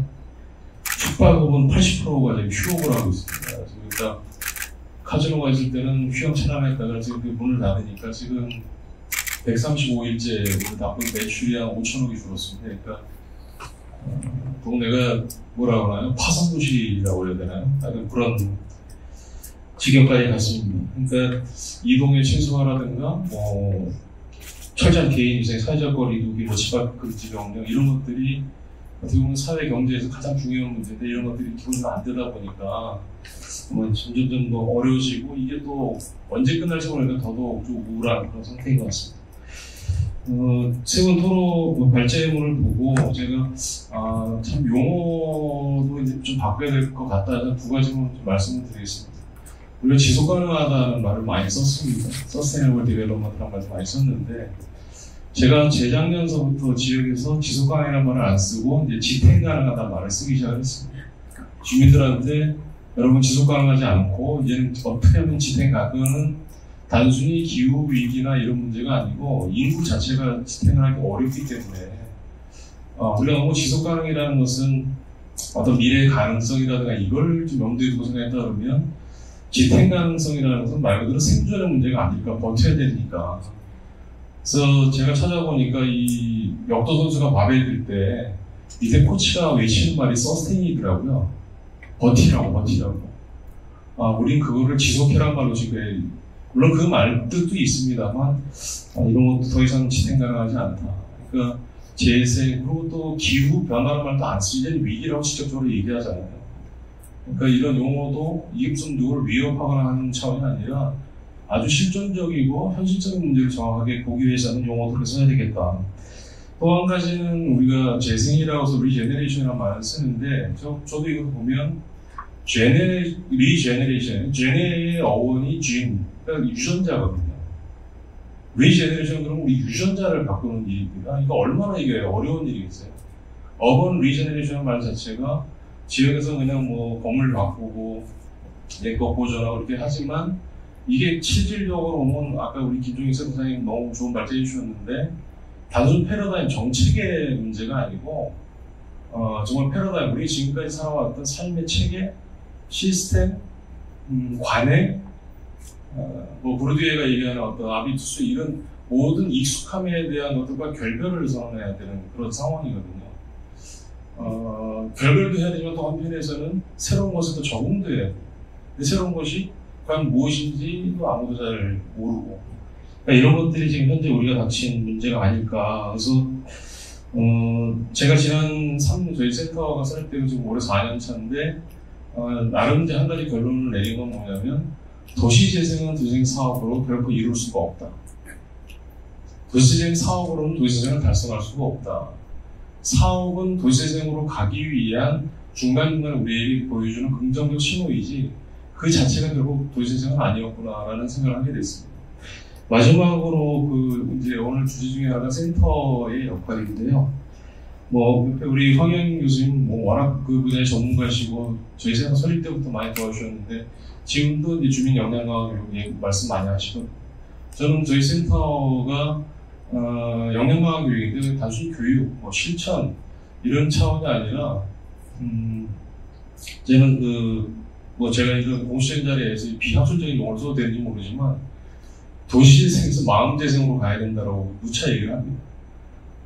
숙박업은 80%가 지금 휴업을 하고 있습니다. 그래서 그러니까 카지노가 있을 때는 휴영 체납했다가 지금 그 문을 닫으니까 지금 135일째 문을 닫고 매출이 한 5천억이 줄었습니다. 그러니까 동네가 뭐라고 하나요? 파산도시라고 해야 되나요? 약간 그런 지경까지 갔습니다. 그러니까 이동의 최소화라든가 철저한 개인위생, 사회적 거리두기, 집 앞 금지 명령 이런 것들이 어떻게 보면 사회 경제에서 가장 중요한 문제인데 이런 것들이 기본이 안 되다 보니까 점점 더 어려워지고 이게 또 언제 끝날지 모르니까 더더욱 좀 우울한 그런 상태인 것 같습니다. 세 분 토론 발제문을 보고 제가 참 용어도 이제 좀 바꿔야 될 것 같다 해서 두 가지만 좀 말씀을 드리겠습니다. 물론 지속 가능하다는 말을 많이 썼습니다. 서스테이너블 디벨롭먼트라는 말도 많이 썼는데 제가 재작년서부터 지역에서 지속 가능이라는 말을 안 쓰고 이제 지탱 가능하다는 말을 쓰기 시작했습니다. 주민들한테 여러분 지속 가능하지 않고 이제는 어떻게 하면 지탱 가능은 단순히 기후 위기나 이런 문제가 아니고 인구 자체가 지탱을 하기 어렵기 때문에 우리가 너무 지속 가능이라는 것은 어떤 미래의 가능성이라든가 이걸 좀 염두에 두고 생각했다 그러면 지탱 가능성이라는 것은 말 그대로 생존의 문제가 아닐까, 버텨야 되니까. 그래서 제가 찾아보니까 이 역도 선수가 마베 들 때 밑에 코치가 외치는 말이 서스테인이더라고요. 버티라고. 우린 그거를 지속해란 말로 지금 물론 그 말 뜻도 있습니다만 이런 것도 더 이상 지탱 가능하지 않다. 그러니까 재생 그리고 또 기후 변화라는 말도 안 쓰지 위기라고 직접적으로 얘기하잖아요. 그러니까 이런 용어도 이게 무슨 누구를 위협하거나 하는 차원이 아니라 아주 실존적이고 현실적인 문제를 정확하게 보기 위해서는 용어들을 써야 되겠다. 또 한 가지는 우리가 재생이라고 해서 리제네레이션이라는 말을 쓰는데 저도 이거 보면 리제네레이션, 제네의 어원이 진, 그러니까 유전자거든요. 리제네레이션 그러면 우리 유전자를 바꾸는 일입니다. 이거 얼마나 이게 어려운 일이겠어요. 어번 리제네레이션 말 자체가 지역에서 그냥 건물 바꾸고 내거 보존하고 이렇게 하지만 이게 실질적으로 보면 아까 우리 김종익 센터장님 너무 좋은 말씀 해주셨는데 단순 패러다임 정책의 문제가 아니고 정말 패러다임 우리 지금까지 살아왔던 삶의 체계, 시스템, 관행, 브루디에가 얘기하는 어떤 아비투스 이런 모든 익숙함에 대한 것들과 결별을 선언해야 되는 그런 상황이거든요. 결별도 해야 되지만 또 한편에서는 새로운 것에 또 적응도 해야 돼요. 근데 새로운 것이 과연 무엇인지도 아무도 잘 모르고 그러니까 이런 것들이 지금 현재 우리가 닥친 문제가 아닐까. 그래서 제가 지난 저희 센터가 살 때가 지금 올해 4년 차인데 나름 이제 한 가지 결론을 내린 건 뭐냐면 도시재생은 도시재생 사업으로 결코 이룰 수가 없다. 도시재생 사업으로는 도시재생을 달성할 수가 없다. 사업은 도시재생으로 가기 위한 중간중간 우리에게 보여주는 긍정적 신호이지 그 자체가 결국 도시재생은 아니었구나라는 생각을 하게 됐습니다. 마지막으로 이제 오늘 주제 중에 하나가 센터의 역할인데요. 우리 황영 교수님 워낙 그 분야의 전문가시고 저희 센터 설립 때부터 많이 도와주셨는데 지금도 이제 주민 역량강화 교육에 말씀 많이 하시거든요. 저는 저희 센터가 역량강화 교육인데 단순히 교육, 실천 이런 차원이 아니라 저는 제가 이런 공식적인 자리에서 비학술적인 용어를 써도 되는지 모르지만 도시재생에서 마음재생으로 가야 된다고 누차 얘기를 합니다.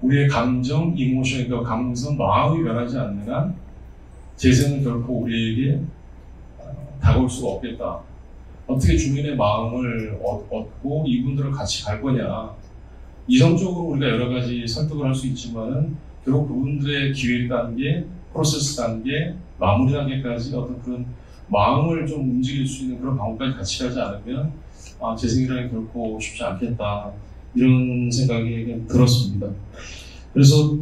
우리의 감정, 이모션, 그러니까 감성, 마음이 변하지 않는 한 재생은 결코 우리에게 다가올 수가 없겠다. 어떻게 주민의 마음을 얻고 이분들을 같이 갈 거냐. 이성적으로 우리가 여러 가지 설득을 할 수 있지만은 결국 그분들의 기획 단계, 프로세스 단계, 마무리 단계까지 어떤 그런 마음을 좀 움직일 수 있는 그런 방법까지 같이 가지 않으면 재생이라는 게 결코 쉽지 않겠다. 이런 생각이 들었습니다. 그래서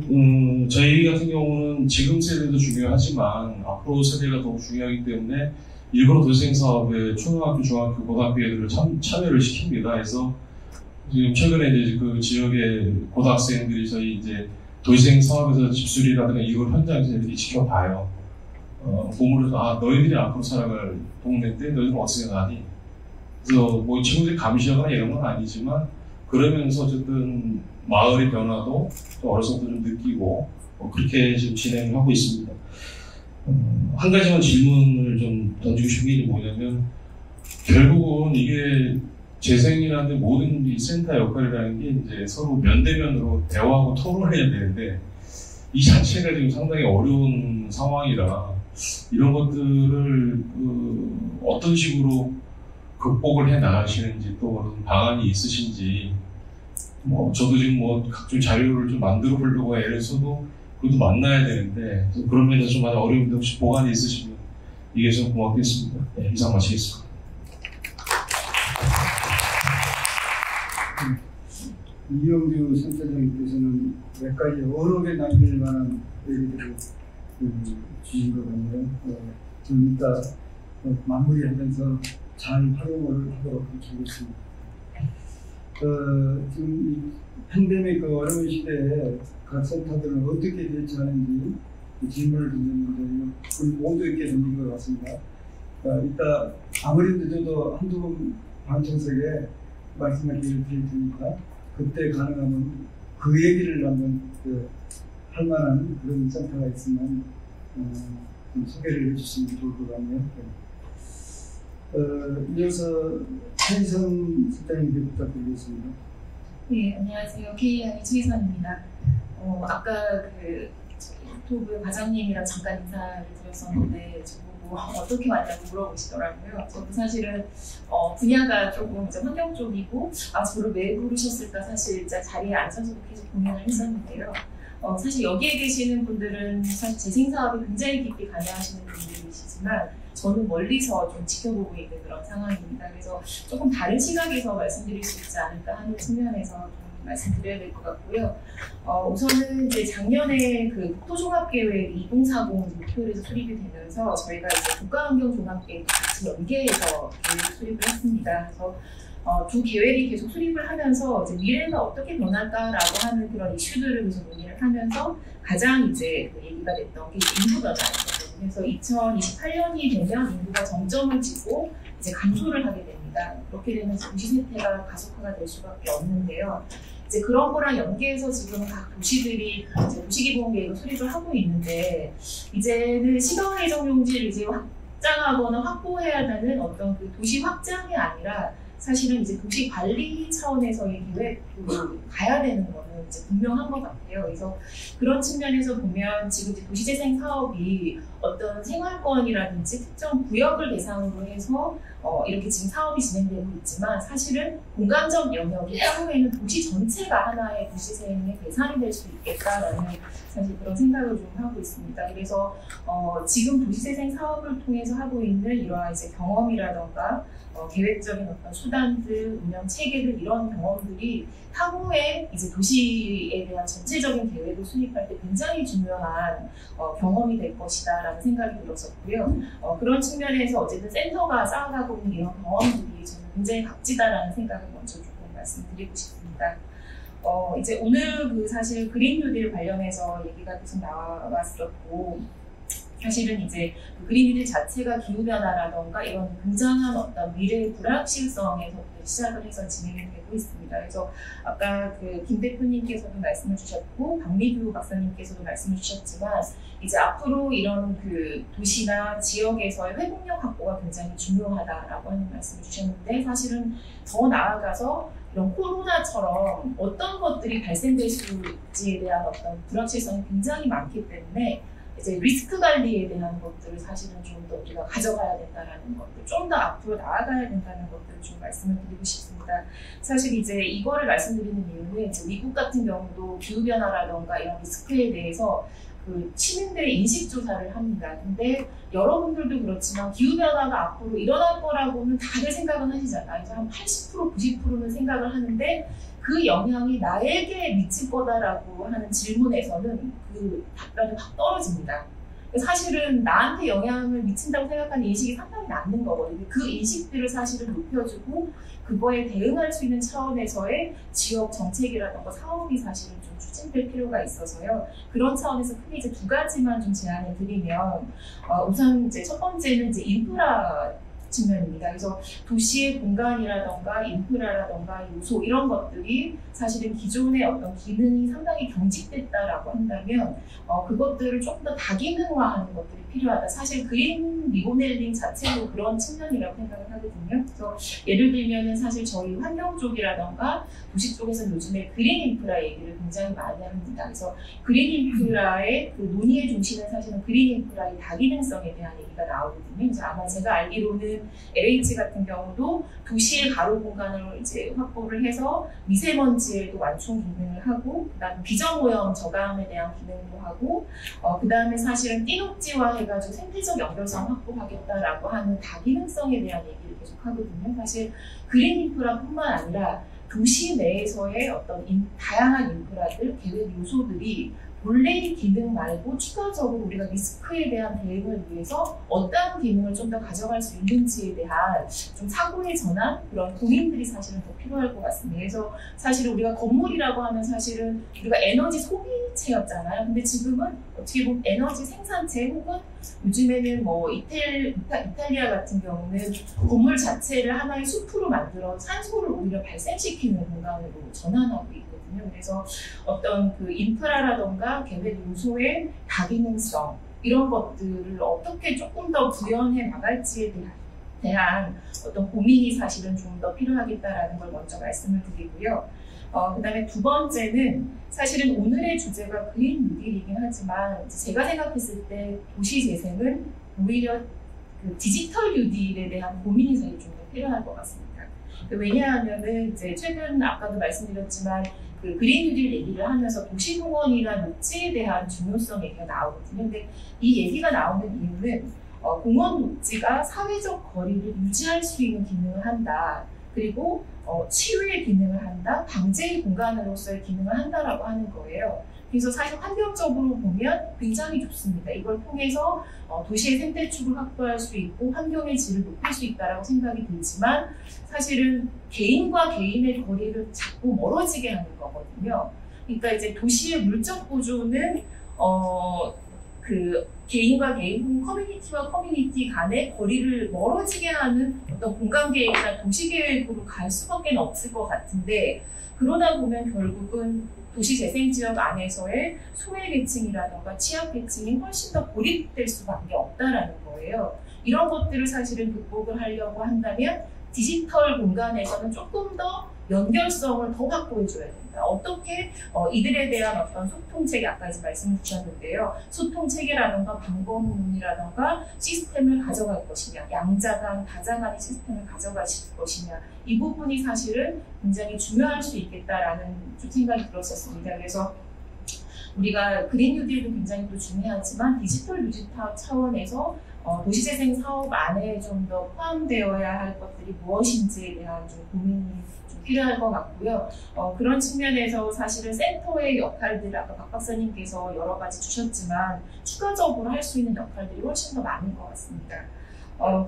저희 같은 경우는 지금 세대도 중요하지만 앞으로 세대가 더욱 중요하기 때문에 일부러 도시재생 사업에 초등학교, 중학교, 고등학교 애들을 참여를 시킵니다. 그래서 지금 최근에 이제 그 지역의 고등학생들이 저희 이제 도시재생 사업에서 집수리라든가 이걸 현장에서 애들이 지켜봐요. 보물에서 너희들이 앞으로 살아갈 동네인데 너희들은 어떻게 생각하니? 그래서 친구들이 감시하거나 이런 건 아니지만 그러면서 어쨌든 마을의 변화도 또 어느 정도 좀 느끼고 그렇게 지금 진행을 하고 있습니다. 한 가지만 질문을 좀 던지고 싶은 게 뭐냐면 결국은 이게 재생이라는 모든 이 센터 역할이라는 게 이제 서로 면대면으로 대화하고 토론을 해야 되는데 이 자체가 지금 상당히 어려운 상황이라 이런 것들을 어떤 식으로 극복을 해 나가시는지 또 그런 방안이 있으신지 저도 지금 각종 자료를 좀 만들어 보려고 애써도 그것도 만나야 되는데 그런 면에서 좀 많이 어려운데 혹시 보관이 있으시면 얘기해 주시면 고맙겠습니다. 네, 이상 마치겠습니다. 이영규 센터장님께서는 몇 가지 여러 개 남길 만한 얘기들을 주신 것 같네요. 좀 이따 마무리하면서 잘 활용을 하도록 하겠습니다. 지금 이 팬데믹 어려운 시대에 각 센터들은 어떻게 대처하는지 질문을 던졌는데 모두 있게 던진 것 같습니다. 이따 아무리 늦어도 한두 번 방청석에 말씀할 기회를 드릴 테니까 그때 가능하면 그 얘기를 한번 할 만한 그런 센터가 있으면 좀 소개를 해주시면 좋을 것 같네요. 이어서 최희선 센터님께 부탁드리겠습니다. 네, 안녕하세요. KII 최희선입니다. 아까 유튜브 과장님이랑 잠깐 인사를 드렸었는데 저보고 어떻게 왔냐고 물어보시더라고요. 저도 사실은 분야가 조금 이제 환경 쪽이고 저를 왜 부르셨을까 사실 자리에 앉아서도 계속 고민을 했었는데요. 사실 여기에 계시는 분들은 사실 재생 사업에 굉장히 깊이 관여하시는 분들이시지만 저는 멀리서 좀 지켜보고 있는 그런 상황입니다. 그래서 조금 다른 시각에서 말씀드릴 수 있지 않을까 하는 측면에서 좀 말씀드려야 될 것 같고요. 우선은 이제 작년에 그 국토종합계획 2040 목표에서 수립이 되면서 저희가 이제 국가환경종합계획 같이 연계해서 계획 수립을 했습니다. 그래서 두 계획이 계속 수립을 하면서 이제 미래가 어떻게 변할까라고 하는 그런 이슈들을 계속 논의를 하면서 가장 이제 그 얘기가 됐던 게 인구 변화였거든요. 그래서 2028년이 되면 인구가 정점을 찍고 이제 감소를 하게 됩니다. 그렇게 되면서 도시 쇠퇴가 가속화가 될 수밖에 없는데요. 이제 그런 거랑 연계해서 지금 각 도시들이 이제 도시기본계획을 수립을 하고 있는데 이제는 시범예정 용지를 이제 확장하거나 확보해야 되는 어떤 그 도시 확장이 아니라 사실은 이제 도시 관리 차원에서의 계획으로 가야 되는 거는 이제 분명한 것 같아요. 그래서 그런 측면에서 보면 지금 이제 도시재생 사업이 어떤 생활권이라든지 특정 구역을 대상으로 해서 이렇게 지금 사업이 진행되고 있지만 사실은 공간적 영역이 향후에는 도시 전체가 하나의 도시생의 대상이 될 수 있겠다라는 사실 그런 생각을 좀 하고 있습니다. 그래서 지금 도시재생 사업을 통해서 하고 있는 이러한 이제 경험이라던가 계획적인 어떤 수단들, 운영 체계들 이런 경험들이 향후에 이제 도시에 대한 전체적인 계획을 수립할 때 굉장히 중요한 경험이 될 것이다라는 생각이 들었었고요. 그런 측면에서 어쨌든 센터가 쌓아가고 있는 이런 경험들이 저는 굉장히 값지다라는 생각을 먼저 조금 말씀드리고 싶습니다. 이제 오늘 사실 그린 뉴딜 관련해서 얘기가 계속 나왔었고, 사실은 이제 그린 뉴딜 자체가 기후변화라던가 이런 굉장한 어떤 미래의 불확실성에서부터 시작을 해서 진행이 되고 있습니다. 그래서 아까 김 대표님께서도 말씀을 주셨고, 박미규 박사님께서도 말씀을 주셨지만, 이제 앞으로 이런 도시나 지역에서의 회복력 확보가 굉장히 중요하다라고 하는 말씀을 주셨는데, 사실은 더 나아가서 이런 코로나처럼 어떤 것들이 발생될 수 있지에 대한 어떤 불확실성이 굉장히 많기 때문에 이제 리스크 관리에 대한 것들을 사실은 좀 더 우리가 가져가야 된다는 것들, 좀 더 앞으로 나아가야 된다는 것들을 좀 말씀을 드리고 싶습니다. 사실 이제 이거를 말씀드리는 이유는 이제 미국 같은 경우도 기후변화라던가 이런 리스크에 대해서 시민들의 인식 조사를 합니다. 근데 여러분들도 그렇지만 기후변화가 앞으로 일어날 거라고는 다들 생각은 하시잖아요. 그래서 한 80%, 90%는 생각을 하는데 그 영향이 나에게 미칠 거다라고 하는 질문에서는 그 답변이 확 떨어집니다. 사실은 나한테 영향을 미친다고 생각하는 인식이 상당히 낮는 거거든요. 그 인식들을 사실은 높여주고 그거에 대응할 수 있는 차원에서의 지역 정책이라던가 사업이 사실은 좀 추진될 필요가 있어서요. 그런 차원에서 크게 이제 두 가지만 좀 제안을 드리면, 우선 이제 첫 번째는 이제 인프라 측면입니다. 그래서 도시의 공간이라던가 인프라라던가 요소 이런 것들이 사실은 기존의 어떤 기능이 상당히 경직됐다라고 한다면 그것들을 조금 더 다기능화하는 것들이 필요하다. 사실 그린 리모델링 자체도 그런 측면이라고 생각을 하거든요. 그래서 예를 들면은 사실 저희 환경 쪽이라던가 도시 쪽에서 요즘에 그린 인프라 얘기를 굉장히 많이 합니다. 그래서 그린 인프라의 논의의 중심은 사실은 그린 인프라의 다기능성에 대한 얘기가 나오거든요. 그래서 아마 제가 알기로는 LH 같은 경우도 도시의 가로 공간을 이제 확보를 해서 미세먼지에도 완충 기능을 하고, 그다음에 비정오염 저감에 대한 기능도 하고, 그다음에 사실은 띠녹지화 해가지고 생태적 연결성 확보하겠다라고 하는 다기능성에 대한 얘기를 계속 하거든요. 사실 그린 인프라뿐만 아니라 도시 내에서의 어떤 다양한 인프라들, 계획 요소들이 본래의 기능 말고 추가적으로 우리가 리스크에 대한 대응을 위해서 어떤 기능을 좀 더 가져갈 수 있는지에 대한 좀 사고의 전환, 그런 고민들이 사실은 더 필요할 것 같습니다. 그래서 사실 우리가 건물이라고 하면 사실은 우리가 에너지 소비체였잖아요. 근데 지금은 어떻게 보면 에너지 생산체 혹은 요즘에는 뭐 이탈리아 같은 경우는 건물 자체를 하나의 숲으로 만들어 산소를 오히려 발생시키는 공간으로 전환하고 있거든요. 그래서 어떤 인프라라던가 계획 요소의 다기능성 이런 것들을 어떻게 조금 더 구현해 나갈지에 대한 어떤 고민이 사실은 좀 더 필요하겠다라는 걸 먼저 말씀을 드리고요. 그 다음에 두 번째는 사실은 오늘의 주제가 그린 뉴딜이긴 하지만 제가 생각했을 때 도시 재생은 오히려 디지털 뉴딜에 대한 고민이 사실 좀 더 필요할 것 같습니다. 왜냐하면은 이제 최근 아까도 말씀드렸지만 그린 뉴딜 얘기를 하면서 도시공원이나 녹지에 대한 중요성 얘기가 나오거든요. 근데 이 얘기가 나오는 이유는 공원 녹지가 사회적 거리를 유지할 수 있는 기능을 한다. 그리고 치유의 기능을 한다. 방제의 공간으로서의 기능을 한다라고 하는 거예요. 그래서 사실 환경적으로 보면 굉장히 좋습니다. 이걸 통해서 도시의 생태축을 확보할 수 있고 환경의 질을 높일 수 있다라고 생각이 들지만 사실은 개인과 개인의 거리를 자꾸 멀어지게 하는 거거든요. 그러니까 이제 도시의 물적 구조는 개인과 개인, 커뮤니티와 커뮤니티 간의 거리를 멀어지게 하는 어떤 공간 계획이나 도시 계획으로 갈 수밖에 없을 것 같은데 그러다 보면 결국은 도시 재생 지역 안에서의 소외계층이라던가 취약계층이 훨씬 더 고립될 수밖에 없다라는 거예요. 이런 것들을 사실은 극복을 하려고 한다면 디지털 공간에서는 조금 더 연결성을 더 확보해줘야 된다. 어떻게 이들에 대한 어떤 소통체계, 아까 이제 말씀 주셨는데요. 소통체계라던가 방법론이라던가 시스템을 가져갈 것이냐, 양자간, 다자간의 시스템을 가져가실 것이냐, 이 부분이 사실은 굉장히 중요할 수 있겠다라는 좀 생각이 들었었습니다. 그래서 우리가 그린 뉴딜도 굉장히 또 중요하지만 디지털 뉴딜 차원에서 도시재생 사업 안에 좀 더 포함되어야 할 것들이 무엇인지에 대한 좀 고민이 좀 필요할 것 같고요. 그런 측면에서 사실은 센터의 역할들, 아까 박 박사님께서 여러 가지 주셨지만 추가적으로 할 수 있는 역할들이 훨씬 더 많은 것 같습니다.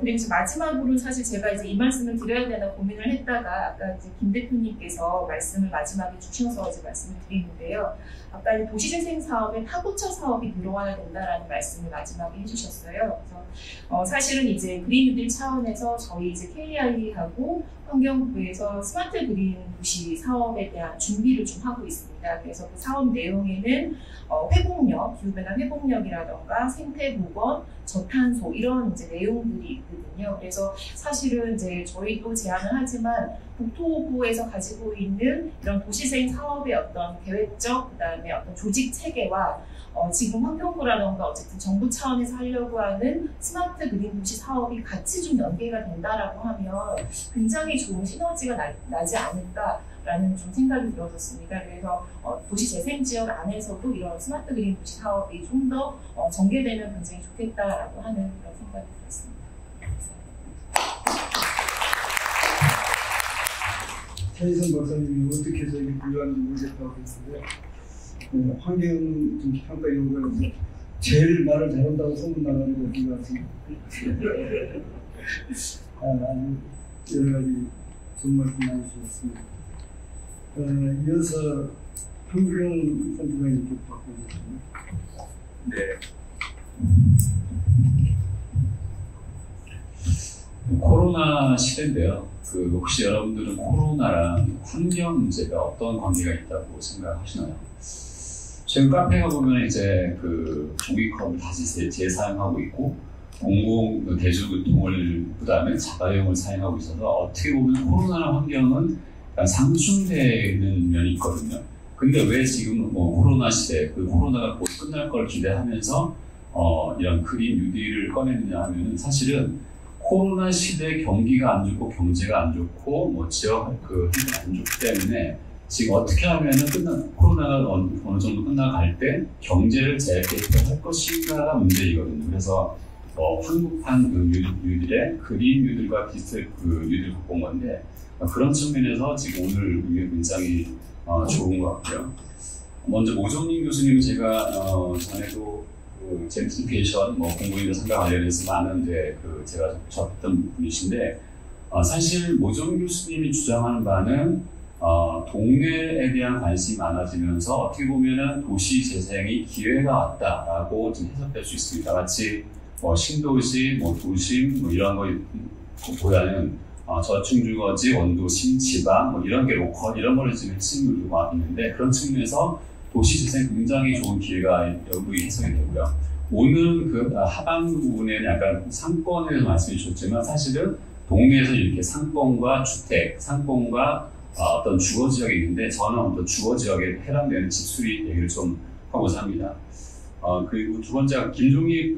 그리고 이제 마지막으로 사실 제가 이제 이 말씀을 드려야 되나 고민을 했다가 아까 이제 김 대표님께서 말씀을 마지막에 주셔서 이제 말씀을 드리는데요. 아까 이제 도시재생 사업에 타고차 사업이 들어와야 된다라는 말씀을 마지막에 해주셨어요. 그래서 사실은 이제 그린 뉴딜 차원에서 저희 이제 KI하고 환경부에서 스마트 그린 도시 사업에 대한 준비를 좀 하고 있습니다. 그래서 그 사업 내용에는 회복력, 기후변화 회복력이라던가 생태보건, 저탄소 이런 이제 내용들이 있거든요. 그래서 사실은 이제 저희도 제안을 하지만 국토부에서 가지고 있는 이런 도시재생 사업의 어떤 계획적, 그다음에 어떤 조직 체계와 지금 환경부라던가 어쨌든 정부 차원에서 하려고 하는 스마트 그린 도시 사업이 같이 좀 연계가 된다라고 하면 굉장히 좋은 시너지가 나지 않을까라는 좀 생각이 들었었습니다. 그래서 도시 재생 지역 안에서도 이런 스마트 그린 도시 사업이 좀 더 전개되면 굉장히 좋겠다라고 하는 그런 생각이 들었습니다. 최희선 박사님이 어떻게 해서 이게 분류하는지 모르겠다고 했는데 환경 평가 연구에서 제일 말을 잘한다고 소문나가지고 여기 와서 아주 여러 가지 좋은 말씀 나누셨습니다. 이어서 황규영 선생님께 부탁드리겠습니다. 네. 코로나 시대인데요. 혹시 여러분들은 코로나랑 환경 문제가 어떤 관계가 있다고 생각하시나요? 최근 카페 가보면 이제 종이컵을 다시 재사용하고 있고, 공공 대중교통을 그다음에 자가용을 사용하고 있어서 어떻게 보면 코로나랑 환경은 약간 상충되는 면이 있거든요. 근데 왜 지금 코로나 시대, 코로나가 곧 끝날 걸 기대하면서 이런 그린 뉴딜을 꺼내느냐 하면은 사실은 코로나 시대 경기가 안 좋고 경제가 안 좋고 지역 안 좋기 때문에 지금 어떻게 하면은 코로나가 어느 정도 끝나갈 때 경제를 재개혁할 것인가가 문제이거든요. 그래서 한국판 뉴딜의 그린 뉴딜과 디지털 뉴딜을 갖고 온 건데, 그런 측면에서 지금 오늘 이게 굉장히 좋은 것 같고요. 먼저 모종님 교수님은 제가 전에도 젠트리피케이션, 공공인도 상가 관련해서 많은 제가 접했던 분이신데, 사실 모종님 교수님이 주장하는 바는 동네에 대한 관심이 많아지면서 어떻게 보면은 도시 재생이 기회가 왔다라고 좀 해석할 수 있습니다. 마치 신도시, 도심 이런 거보다는 저층주거지, 원도심, 지방 이런 게 로컬 이런 거를 지금 핵심으로 와 있는데, 그런 측면에서 도시 재생 굉장히 좋은 기회가 여기 해석이 되고요. 오늘 하반부 부분에는 약간 상권에 대해서 말씀해 주셨지만 사실은 동네에서 이렇게 상권과 주택, 상권과 어떤 주거 지역이 있는데, 저는 어떤 주거 지역에 해당되는 집수리 얘기를 좀 하고자 합니다. 그리고 두 번째, 김종익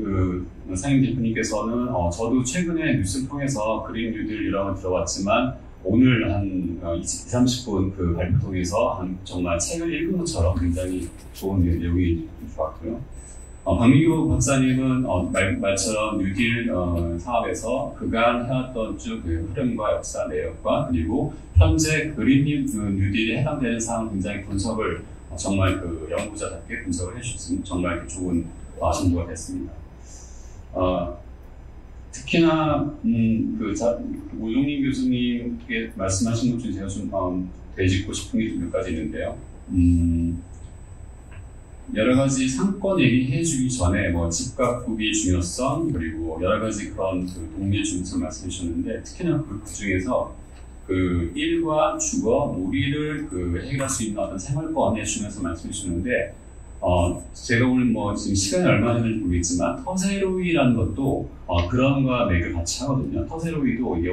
상임 대표님께서는 저도 최근에 뉴스를 통해서 그린 뉴딜 이런 걸 들어봤지만 오늘 한 20-30분 발표 통해서 정말 책을 읽은 것처럼 굉장히 좋은 내용이 좋았고요. 박민규 박사님은 말처럼 뉴딜 사업에서 그간 해왔던 쭉 흐름과 역사, 내역과 그리고 현재 그린 뉴딜에 해당되는 사항 굉장히 분석을 정말 연구자답게 분석을 해주셨으면 정말 좋은 정보가 됐습니다. 특히나 오종민 교수님께 말씀하신 것 중에 제가 좀 되짚고 싶은 게 몇 가지 있는데요. 여러 가지 상권 얘기해주기 전에 집값 구비 중요성, 그리고 여러 가지 그런 동네 중요성 말씀해 주셨는데, 특히나 그 중에서 일과 주거, 놀이를 해결할 수 있는 어떤 생활권에 중요해서 말씀해 주셨는데, 제가 오늘 뭐 지금 시간이 얼마나 되는지 모르겠지만 터세로이라는 것도 그런 거와 맥을 같이 하거든요. 터세로이도 이게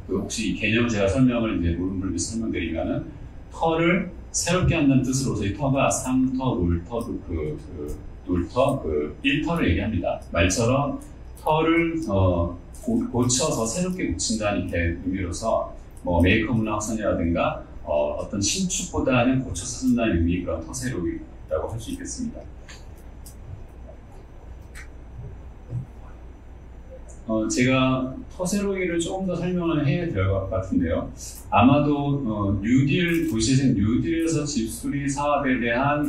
혹시 이 개념을 제가 설명을 이제 모르는 분을 위해서 설명드리면은 터를 새롭게 한다는 뜻으로서 이 터가 3터, 롤터, 놀터, 1터를 얘기합니다. 말처럼 터를 고쳐서 새롭게 고친다는 이렇게 의미로서 뭐 메이크업 문화 확산이라든가 어떤 신축보다는 고쳐서 쓴다는 의미 그런 터세로이라고 할 수 있겠습니다. 제가 터세로이를 조금 더 설명을 해야 될 것 같은데요. 아마도 뉴딜, 도시재생 뉴딜에서 집수리 사업에 대한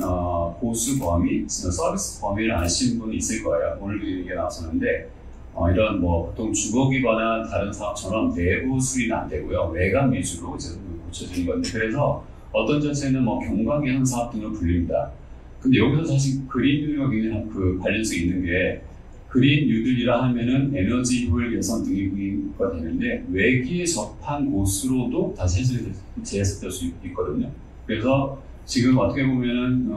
보수 범위, 서비스 범위를 아시는 분이 있을 거예요. 오늘도 얘기가 나왔었는데 이런 뭐 보통 주거기반이나 다른 사업처럼 내부 수리는 안 되고요. 외관 위주로 이제 고쳐지는 건데 그래서 어떤 전체는 뭐 경관개선 사업 등으로 불립니다. 근데 여기서 사실 그린 뉴딜과 굉장히 관련성이 있는 게 그린 뉴딜이라 하면은 에너지 효율 개선 등이가 되는데 외기에 접한 곳으로도 다시 재해석될 수 있거든요. 그래서 지금 어떻게 보면은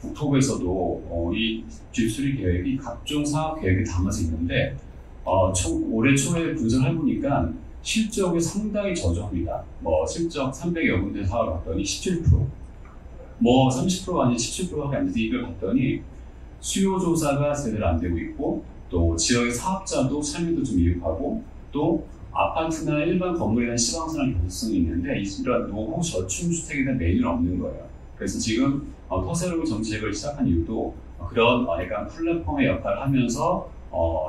국토부에서도 이 집수리 계획이 각종 사업 계획에 담아져 있는데 올해 초에 분석을 해보니까 실적이 상당히 저조합니다. 뭐 실적 300여 군데 사업을 봤더니 17%, 뭐 30%가 아닌 17%밖에 안 돼서 이걸 봤더니 수요 조사가 제대로 안 되고 있고 또 지역의 사업자도 참여도 좀 미흡하고 또 아파트나 일반 건물에 대한 시방선한 경직성이 있는데 이런 노후 저층주택에 대한 메뉴는 없는 거예요. 그래서 지금 터세로이 정책을 시작한 이유도 그런 약간 플랫폼의 역할을 하면서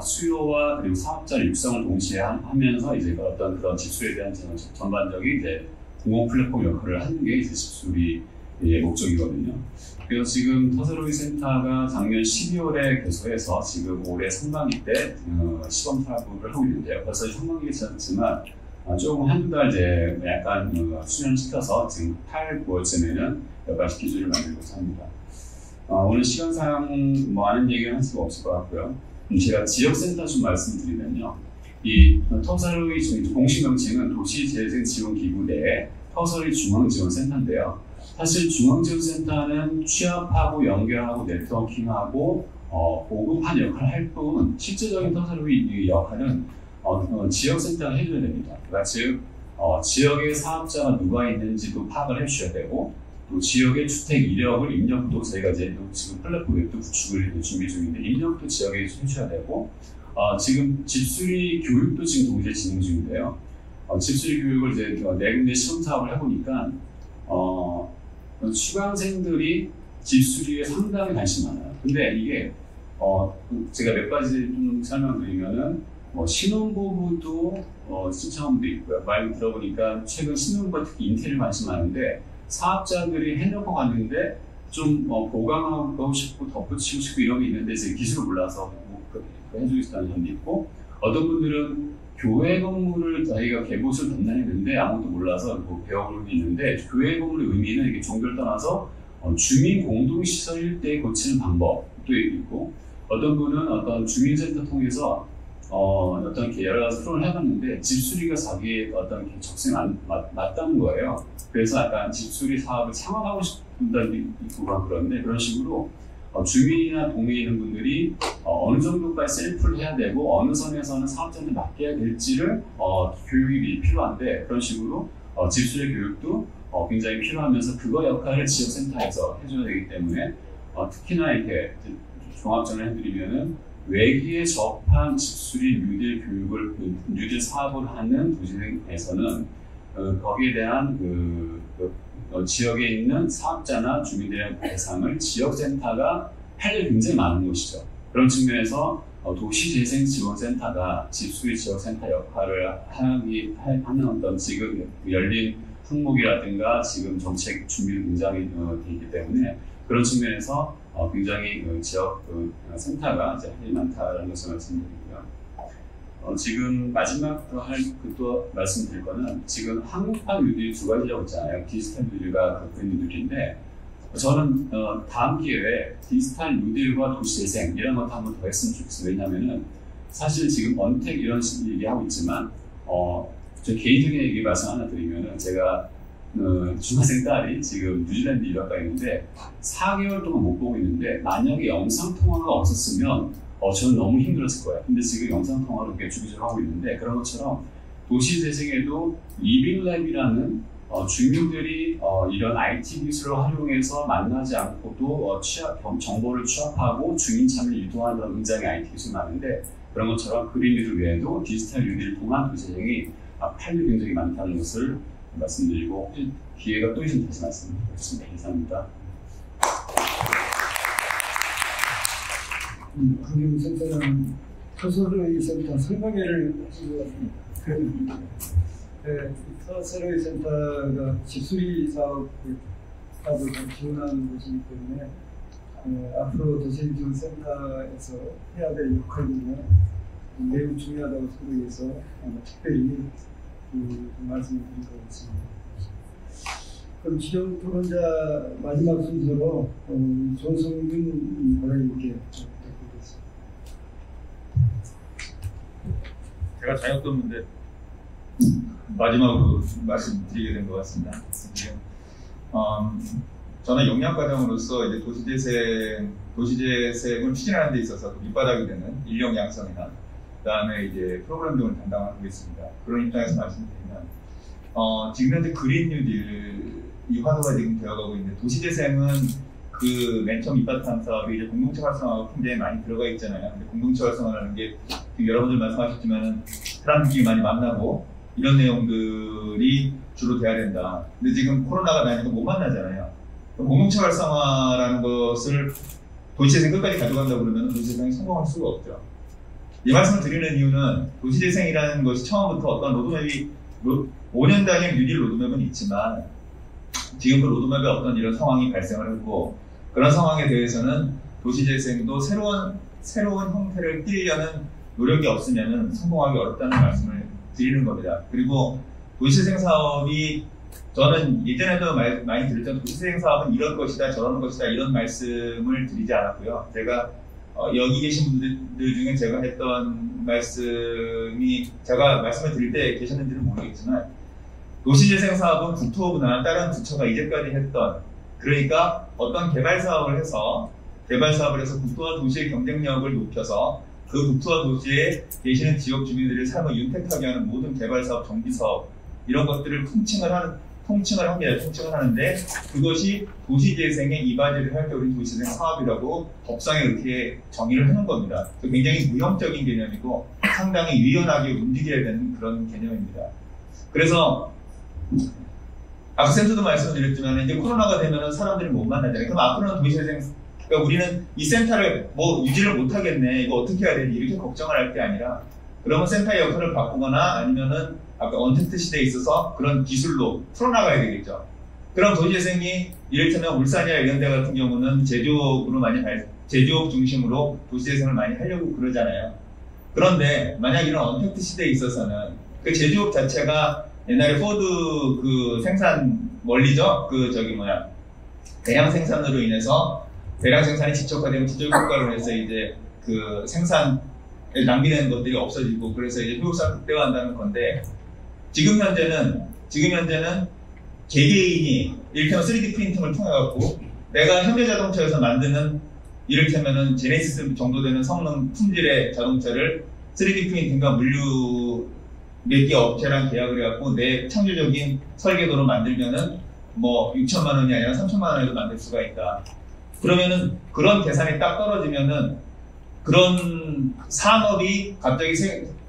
수요와 그리고 사업자 육성을 동시에 하면서 이제 어떤 그런 집수리에 대한 전반적인 이제 공공 플랫폼 역할을 하는 게 이제 집수리의 목적이거든요. 그래서 지금 터세로이 센터가 작년 12월에 개소해서 지금 올해 상반기 때 시범 사업을 하고 있는데요. 벌써 상반기가 지났지만 조금 한두 달 이제 약간 수련시켜서 지금 8, 9월쯤에는 몇 가지 기술을 만들고자 합니다. 오늘 시간상 뭐 아는 얘기는 할 수가 없을 것 같고요. 제가 지역센터 좀 말씀드리면요. 이 터세로이 공식 명칭은 도시재생지원기구 내 터세로이 중앙지원센터인데요. 사실 중앙지원센터는 취합하고 연결하고 네트워킹하고 보급한 역할을 할 뿐 실제적인 터세로이 역할은 지역센터가 해줘야 됩니다. 그러니까 즉 지역의 사업자가 누가 있는지도 파악을 해주셔야 되고 또 지역의 주택 이력을 입력도 저희가 이제 지금 플랫폼 웹도 구축을 준비 중인데 입력도 지역에 해주셔야 되고 지금 집수리 교육도 지금 동시에 진행 중인데요. 집수리 교육을 이제 네 군데 시험 사업을 해보니까 수강생들이 집수리에 상당히 관심이 많아요. 근데 이게 제가 몇 가지 좀 설명드리면은 신혼부부도 신청한 분도 있고요. 말 들어보니까 최근 신혼부부가 특히 인테리어 관심 많은데 사업자들이 해놓고 갔는데 좀 보강하고 싶고 덧붙이고 싶고 이런 게 있는데 제 기술을 몰라서 해주고 있다는 사람도 있고 어떤 분들은 교회 건물을 자기가 개보수를 담당했는데 아무것도 몰라서 배워볼 게 있는데 교회 건물의 의미는 이게 종교를 떠나서 주민 공동시설 일대에 고치는 방법도 있고 어떤 분은 어떤 주민센터 통해서 어떤 여러 가지 프로를 해봤는데 집수리가 자기의 어떤 적성에 맞다는 거예요. 그래서 약간 집수리 사업을 창업하고 싶다는 있고 그런데 그런 식으로 주민이나 동네에 있는 분들이 어느 정도까지 셀프를 해야 되고 어느 선에서는 사업자한테 맡겨야 될지를 교육이 필요한데 그런 식으로 집수리 교육도 굉장히 필요하면서 그거 역할을 지역센터에서 해줘야 되기 때문에 특히나 이렇게 종합전을 해드리면은 외기에 접한 집수리 뉴딜 교육을 뉴딜 사업을 하는 도시에서는 거기에 대한 지역에 있는 사업자나 주민들의 대상을 지역센터가 할 일이 굉장히 많은 곳이죠. 그런 측면에서 도시재생지원센터가 집수리 지역센터 역할을 하는 어떤 지금 열린 항목이라든가 지금 정책 준비도 굉장히 돼 있기 때문에 그런 측면에서 굉장히 지역 센터가 이제 할 일이 많다는 것을 말씀드리고요. 지금 마지막으로 또 말씀드릴 거는 지금 한국판 뉴딜 두 가지라고 있잖아요. 디지털 뉴딜과 그린 뉴딜인데 저는 다음 기회에 디지털 뉴딜과 도시재생 이런 것도 한번 더 했으면 좋겠어요. 왜냐하면은 사실 지금 언택 이런 식으로 얘기하고 있지만 저 개인적인 얘기 말씀 하나 드리면은 제가 중학생 딸이 지금 뉴질랜드 유학 가 있는데 4개월 동안 못 보고 있는데 만약에 영상통화가 없었으면 저는 너무 힘들었을 거예요. 근데 지금 영상통화를 이렇게 주기적으로 하고 있는데 그런 것처럼 도시재생에도 리빙랩이라는 주민들이 이런 IT 기술을 활용해서 만나지 않고도 정보를 취합하고 주민 참여를 유도하는 그런 굉장히 IT 기술이 많은데 그런 것처럼 그린 뉴딜 외에도 디지털 뉴딜을 통한 도시재생이 할 일이 굉장히 많다는 것을 말씀드리고 혹시 기회가 또 있으면 다시 말씀드리겠습니다. 감사합니다. 강경센터는 서서로이 센터 설명회를 하시고 서서로이 센터가 집수리 사업을 지원하는 곳이기 때문에 앞으로 도시기술센터에서 해야 될 역할들은 매우 중요하다고 생각해서 특별히 말씀을 드린 것 같습니다. 그럼 지정 토론자 마지막 순서로 조성균 관련님께 부탁드리겠습니다. 제가 잘못 떴는데 마지막으로 말씀드리게 된 것 같습니다. 저는 영양과정으로서 이제 도시재생을 추진하는 데 있어서 밑바닥이 되는 인력 양성이나 그다음에 이제 프로그램 등을 담당하고 있습니다. 그런 입장에서 말씀드리면 지금 현재 그린 뉴딜이 화두가 지금 되어가고 있는데 도시재생은 그 맨 처음 밑바탕 사업이 이제 공동체 활성화가 굉장히 많이 들어가 있잖아요. 근데 공동체 활성화라는 게 여러분들 말씀하셨지만은 사람들끼리 많이 만나고 이런 내용들이 주로 돼야 된다. 근데 지금 코로나가 나니까 못 만나잖아요. 공동체 활성화라는 것을 도시재생 끝까지 가져간다 그러면 도시재생이 성공할 수가 없죠. 이 말씀을 드리는 이유는 도시재생이라는 것이 처음부터 어떤 로드맵이 5년 단위 뉴딜 로드맵은 있지만 지금 그 로드맵에 어떤 이런 상황이 발생을 했고 그런 상황에 대해서는 도시재생도 새로운 형태를 띠려는 노력이 없으면 성공하기 어렵다는 말씀을 드리는 겁니다. 그리고 도시재생 사업이 저는 예전에도 많이 드렸던 도시재생 사업은 이런 것이다 저런 것이다 이런 말씀을 드리지 않았고요. 제가 여기 계신 분들 중에 제가 했던 말씀이 제가 말씀을 드릴 때 계셨는지는 모르겠지만 도시재생 사업은 국토부나 다른 부처가 이제까지 했던 그러니까 어떤 개발 사업을 해서 국토와 도시의 경쟁력을 높여서 그 국토와 도시에 계시는 지역 주민들의 삶을 윤택하게 하는 모든 개발 사업, 정비 사업 이런 것들을 통칭을 하는데 그것이 도시재생의 이바지를 할 때 우리 도시재생 사업이라고 법상에 이렇게 정의를 하는 겁니다. 굉장히 무형적인 개념이고 상당히 유연하게 움직여야 되는 그런 개념입니다. 그래서 아까 쌤도 말씀드렸지만 이제 코로나가 되면 사람들이 못 만나잖아요. 그럼 앞으로는 도시재생 그러니까 우리는 이 센터를 유지를 못 하겠네 이거 어떻게 해야 되지 이렇게 걱정을 할 게 아니라 그러면 센터의 역할을 바꾸거나 아니면은 아까 언택트 시대에 있어서 그런 기술로 풀어나가야 되겠죠. 그럼 도시재생이 이를테면 울산이나 이런 데 같은 경우는 제조업 중심으로 도시재생을 많이 하려고 그러잖아요. 그런데 만약 이런 언택트 시대에 있어서는 그 제조업 자체가 옛날에 포드 그 생산 원리죠? 대량 생산으로 인해서 대량 생산이 지적화되면 지적 효과로 해서 이제 그 생산에 낭비되는 것들이 없어지고 그래서 이제 효율성을 극대화한다는 건데 지금 현재는 개개인이 이를테면 3D 프린팅을 통해 갖고 내가 현대자동차에서 만드는 이를테면은 제네시스 정도 되는 성능 품질의 자동차를 3D 프린팅과 물류 몇 개 업체랑 계약을 해갖고 내 창조적인 설계도로 만들면은 6천만 원이 아니라 3천만 원에도 만들 수가 있다. 그러면은 그런 계산이 딱 떨어지면은 그런 산업이 갑자기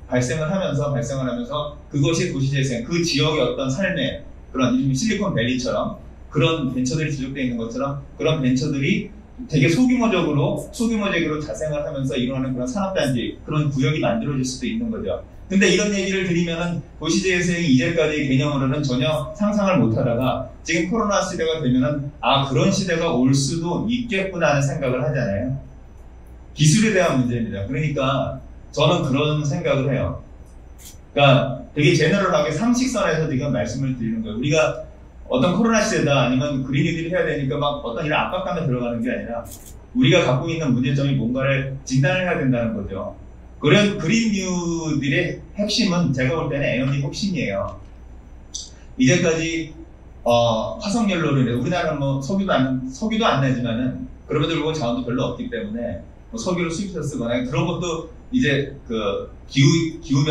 발생을 하면서 그것이 도시재생, 그 지역의 어떤 삶의 그런 실리콘밸리처럼 그런 벤처들이 지적되어 있는 것처럼 그런 벤처들이 되게 소규모적으로 자생을 하면서 일어나는 그런 산업단지, 그런 구역이 만들어질 수도 있는 거죠. 근데 이런 얘기를 드리면은 도시재생이 이제까지 개념으로는 전혀 상상을 못 하다가 지금 코로나 시대가 되면은 그런 시대가 올 수도 있겠구나 하는 생각을 하잖아요. 기술에 대한 문제입니다. 그러니까 저는 그런 생각을 해요. 그러니까 되게 제너럴하게 상식선에서 지금 말씀을 드리는 거예요. 우리가 어떤 코로나 시대다 아니면 그린 뉴딜을 해야 되니까 막 어떤 이런 압박감에 들어가는 게 아니라 우리가 갖고 있는 문제점이 뭔가를 진단을 해야 된다는 거죠. 그런 그린 뉴딜의 핵심은 제가 볼 때는 에너지 혁신이에요. 이제까지 화석연료로 인해 우리나라는 뭐 석유도 안 내지만은 그럼에도 불구하고 자원도 별로 없기 때문에 뭐 석유를 수입해서 쓰거나 그런 것도 이제 그 기후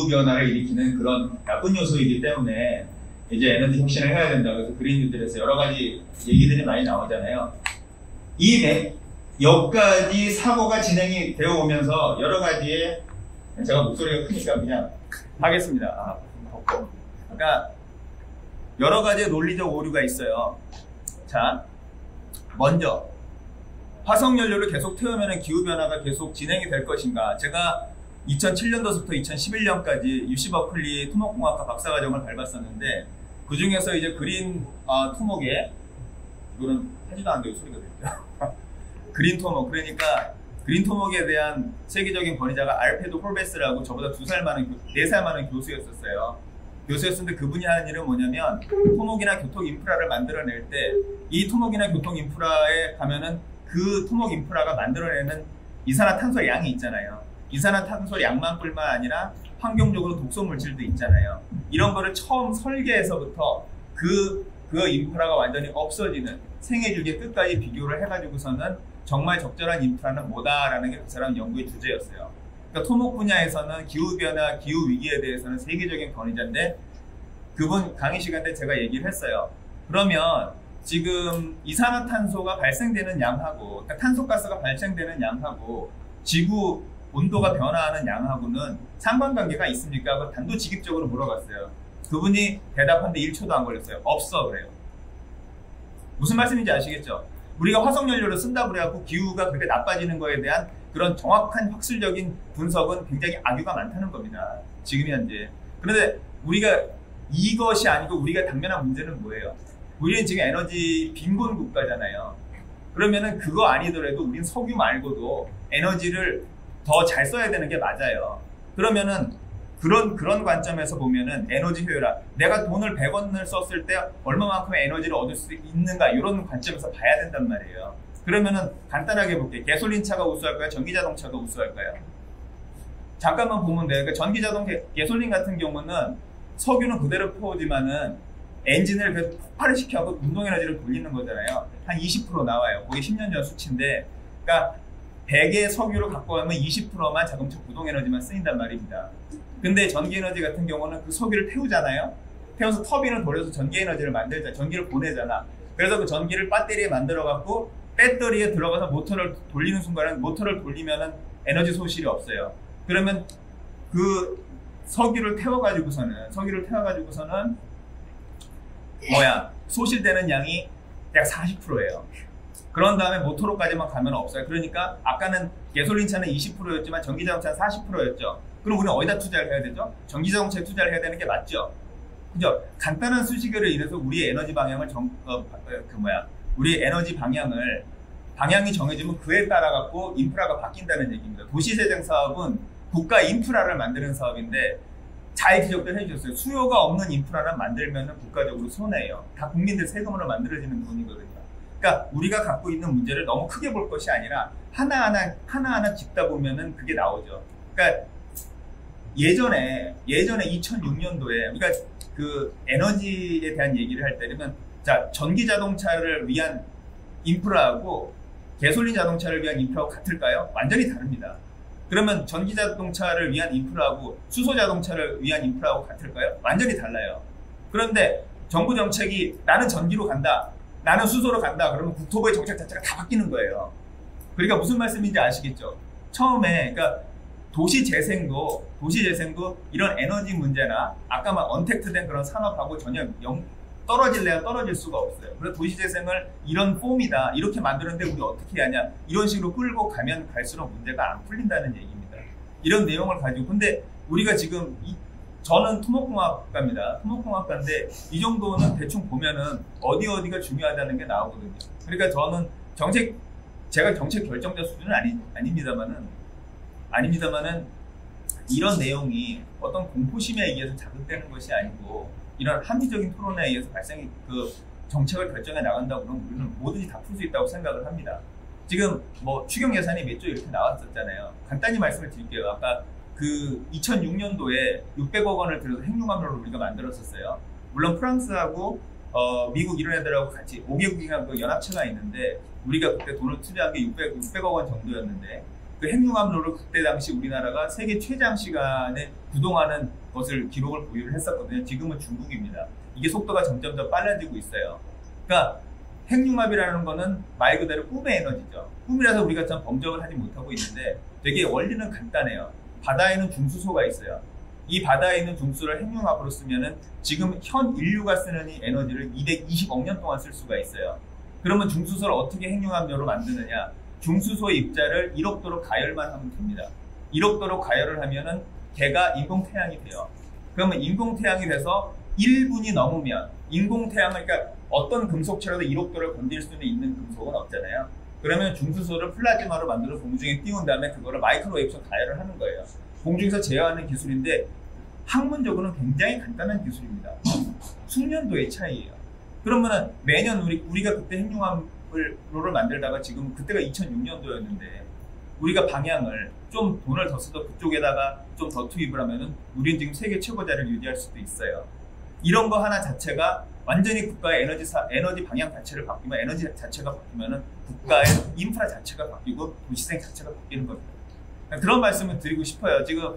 변화를 일으키는 그런 나쁜 요소이기 때문에 이제 에너지 혁신을 해야 된다고 해서 그린 뉴딜에서 여러 가지 얘기들이 많이 나오잖아요. 이 몇 가지 사고가 진행이 되어 오면서 여러 가지의 제가 목소리가 크니까 그냥 하겠습니다. 그러니까 여러 가지의 논리적 오류가 있어요. 자, 먼저 화석연료를 계속 태우면 기후변화가 계속 진행이 될 것인가. 제가 2007년도부터 2011년까지 UC 버클리 토목공학과 박사과정을 밟았었는데 그 중에서 이제 그린 토목에 이거는 하지도 않는데 소리가 들리죠. 그린 토목, 그러니까 그린 토목에 대한 세계적인 권위자가 알페도 홀베스라고 저보다 4살 많은 교수였었어요. 교수였는데 그분이 하는 일은 뭐냐면 토목이나 교통 인프라를 만들어낼 때 이 토목이나 교통 인프라에 가면은 그 토목 인프라가 만들어내는 이산화탄소 양이 있잖아요. 이산화탄소 양만뿐만 아니라 환경적으로 독소 물질도 있잖아요. 이런 거를 처음 설계에서부터 그 인프라가 완전히 없어지는 생애주기 끝까지 비교를 해가지고서는 정말 적절한 인프라는 뭐다라는 게 그 사람 연구의 주제였어요. 그러니까 토목 분야에서는 기후변화, 기후위기에 대해서는 세계적인 권위자인데 그분 강의 시간 때 제가 얘기를 했어요. 그러면 지금 이산화탄소가 발생되는 양하고 그러니까 탄소가스가 발생되는 양하고 지구 온도가 변화하는 양하고는 상관관계가 있습니까? 그걸 단도직입적으로 물어봤어요. 그분이 대답하는데 1초도 안 걸렸어요. 없어 그래요. 무슨 말씀인지 아시겠죠? 우리가 화석연료를 쓴다고 그래갖고 기후가 그렇게 나빠지는 거에 대한 그런 정확한 학술적인 분석은 굉장히 악유가 많다는 겁니다. 지금 현재. 그런데 우리가 이것이 아니고 우리가 당면한 문제는 뭐예요? 우리는 지금 에너지 빈곤 국가잖아요. 그러면은 그거 아니더라도 우린 석유 말고도 에너지를 더 잘 써야 되는 게 맞아요. 그러면은 그런 관점에서 보면은 에너지 효율화, 내가 돈을 100원을 썼을 때 얼마만큼의 에너지를 얻을 수 있는가 이런 관점에서 봐야 된단 말이에요. 그러면은 간단하게 볼게요. 가솔린차가 우수할까요? 전기자동차가 우수할까요? 잠깐만 보면 돼요. 그러니까 전기자동차, 가솔린 같은 경우는 석유는 그대로 퍼오지만은 엔진을 계속 폭발을 시켜서 운동에너지를 돌리는 거잖아요. 한 20% 나와요. 거기 10년 전 수치인데, 그러니까 100의 석유를 갖고 가면 20%만 자동차 구동에너지만 쓰인단 말입니다. 근데 전기에너지 같은 경우는 그 석유를 태우잖아요. 태워서 터빈을 돌려서 전기에너지를 만들잖아. 전기를 보내잖아. 그래서 그 전기를 배터리에 만들어갖고 배터리에 들어가서 모터를 돌리는 순간에 모터를 돌리면은 에너지 소실이 없어요. 그러면 그 석유를 태워가지고서는 소실되는 양이 약 40%예요. 그런 다음에 모터로까지만 가면 없어요. 그러니까 아까는 가솔린차는 20%였지만 전기자동차는 40%였죠. 그럼 우리는 어디다 투자를 해야 되죠? 전기자동차에 투자를 해야 되는 게 맞죠. 그죠? 간단한 수식어로 인해서 우리의 에너지 방향을 우리의 에너지 방향이 정해지면 그에 따라 갖고 인프라가 바뀐다는 얘기입니다. 도시재생 사업은 국가 인프라를 만드는 사업인데 잘 지적을 해주셨어요. 수요가 없는 인프라를 만들면 국가적으로 손해예요. 다 국민들 세금으로 만들어지는 돈이거든요. 그러니까 우리가 갖고 있는 문제를 너무 크게 볼 것이 아니라 하나하나 짚다 보면은 그게 나오죠. 그러니까 예전에 2006년도에 우리가 그 에너지에 대한 얘기를 할 때면 자, 전기 자동차를 위한 인프라하고 가솔린 자동차를 위한 인프라하고 같을까요? 완전히 다릅니다. 그러면 전기 자동차를 위한 인프라하고 수소 자동차를 위한 인프라하고 같을까요? 완전히 달라요. 그런데 정부 정책이 나는 전기로 간다, 나는 수소로 간다, 그러면 국토부의 정책 자체가 다 바뀌는 거예요. 그러니까 무슨 말씀인지 아시겠죠? 처음에 그러니까 도시 재생도 이런 에너지 문제나 아까 말 언택트된 그런 산업하고 전혀 떨어질래야 떨어질 수가 없어요. 그래서 도시 재생을 이런 폼이다, 이렇게 만드는데 우리 어떻게 하냐, 이런 식으로 끌고 가면 갈수록 문제가 안 풀린다는 얘기입니다. 이런 내용을 가지고. 근데 우리가 지금 저는 토목공학과입니다. 토목공학과인데 이 정도는 대충 보면은 어디가 중요하다는 게 나오거든요. 그러니까 저는 제가 정책 결정자 수준은 아닙니다만은 이런 내용이 어떤 공포심에 의해서 자극되는 것이 아니고 이런 합리적인 토론에 의해서 그 정책을 결정해 나간다고 그러면 우리는 뭐든지 다 풀 수 있다고 생각을 합니다. 지금 뭐 추경 예산이 몇 조 이렇게 나왔었잖아요. 간단히 말씀을 드릴게요. 아까 그 2006년도에 600억 원을 들여서 핵융합로를 우리가 만들었었어요. 물론 프랑스하고 미국 이런 애들하고 같이 5개국이나 그 연합체가 있는데 우리가 그때 돈을 투자한 게 600억 원 정도였는데 그 핵융합로를 그때 당시 우리나라가 세계 최장 시간에 구동하는 것을 기록을 보유를 했었거든요. 지금은 중국입니다. 이게 속도가 점점 더 빨라지고 있어요. 그러니까 핵융합이라는 거는 말 그대로 꿈의 에너지죠. 꿈이라서 우리가 참 범접을 하지 못하고 있는데 되게 원리는 간단해요. 바다에는 중수소가 있어요. 이 바다에 있는 중수소를 핵융합으로 쓰면은 지금 현 인류가 쓰는 이 에너지를 220억 년 동안 쓸 수가 있어요. 그러면 중수소를 어떻게 핵융합료로 만드느냐? 중수소의 입자를 1억 도로 가열만 하면 됩니다. 1억 도로 가열을 하면은 걔가 인공태양이 돼요. 그러면 인공태양이 돼서 1분이 넘으면 인공태양을, 그러니까 어떤 금속체라도 1억 도를 건들 수 있는 금속은 없잖아요. 그러면 중수소를 플라즈마로 만들어 공중에 띄운 다음에 그거를 마이크로웨이브로 가열을 하는 거예요. 공중에서 제어하는 기술인데 학문적으로는 굉장히 간단한 기술입니다. 숙련도의 차이예요. 그러면은 매년 우리가 그때 핵융합로를 만들다가 지금 그때가 2006년도였는데 우리가 방향을 좀 돈을 더 써서 그쪽에다가 좀 더 투입을 하면은 우리는 지금 세계 최고자를 유지할 수도 있어요. 이런 거 하나 자체가 완전히 국가의 에너지 방향 자체를 바뀌면, 에너지 자체가 바뀌면은 국가의 인프라 자체가 바뀌고 도시생 자체가 바뀌는 겁니다. 그런 말씀을 드리고 싶어요. 지금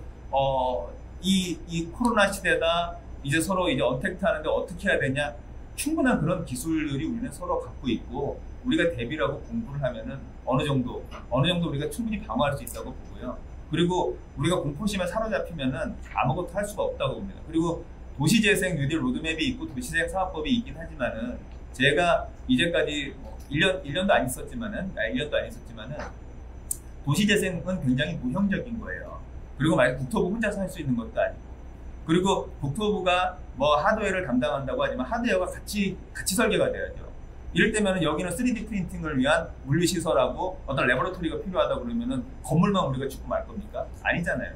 이 코로나 시대다 이제 서로 이제 언택트 하는데 어떻게 해야 되냐? 충분한 그런 기술들이 우리는 서로 갖고 있고 우리가 대비를 하고 공부를 하면은 어느 정도 우리가 충분히 방어할 수 있다고 보고요. 그리고 우리가 공포심에 사로잡히면은 아무것도 할 수가 없다고 봅니다. 그리고 도시재생 뉴딜 로드맵이 있고 도시재생 사업법이 있긴 하지만은 제가 이제까지 1년도 안 있었지만은 도시재생은 굉장히 무형적인 거예요. 그리고 만약 국토부 혼자서 할 수 있는 것도 아니고, 그리고 국토부가 뭐 하드웨어를 담당한다고 하지만 하드웨어가 같이 설계가 돼야죠. 이럴 때면은 여기는 3D 프린팅을 위한 물리시설하고 어떤 레버러토리가 필요하다 그러면은 건물만 우리가 짓고 말 겁니까? 아니잖아요.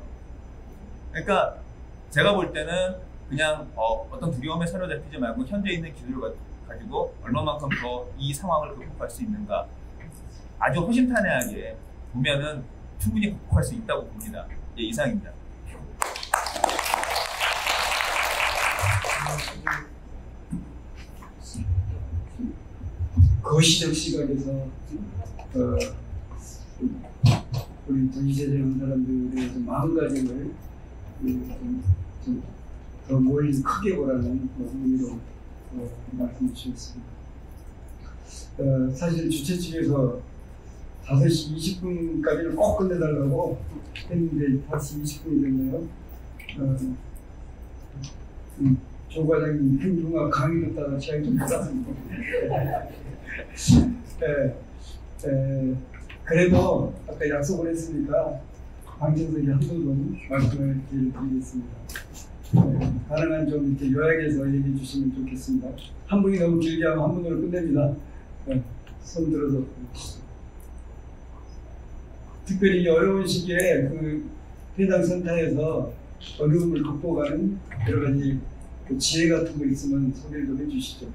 그러니까 제가 볼 때는 그냥 어떤 두려움에 사로잡히지 말고 현재 있는 기술을 가지고 얼마만큼 더 이 상황을 극복할 수 있는가, 아주 허심탄회하게 보면은 충분히 극복할 수 있다고 봅니다. 예, 이상입니다. 거시적 시각에서 우리 도시재생하는 사람들의 마음가짐을 좀 더 멀리 크게 보라는 의미로 말씀을 주셨습니다. 사실 주최 측에서 5시 20분까지는 꼭 끝내달라고 했는데 5시 20분이 됐네요. 조 과장님 행동과 강의 듣다가 제가 좀 받았습니다. 그래도 아까 약속을 했으니까 방청석이 한두 분 말씀을 드리겠습니다. 가능한 좀 이렇게 요약해서 얘기해 주시면 좋겠습니다. 한 분이 너무 길게 하면 한 분으로 끝냅니다. 손 들어서. 특별히 어려운 시기에 그 해당 센터에서 어려움을 극복하는 여러 가지 그 지혜 같은 거 있으면 소개를 좀 해주시죠.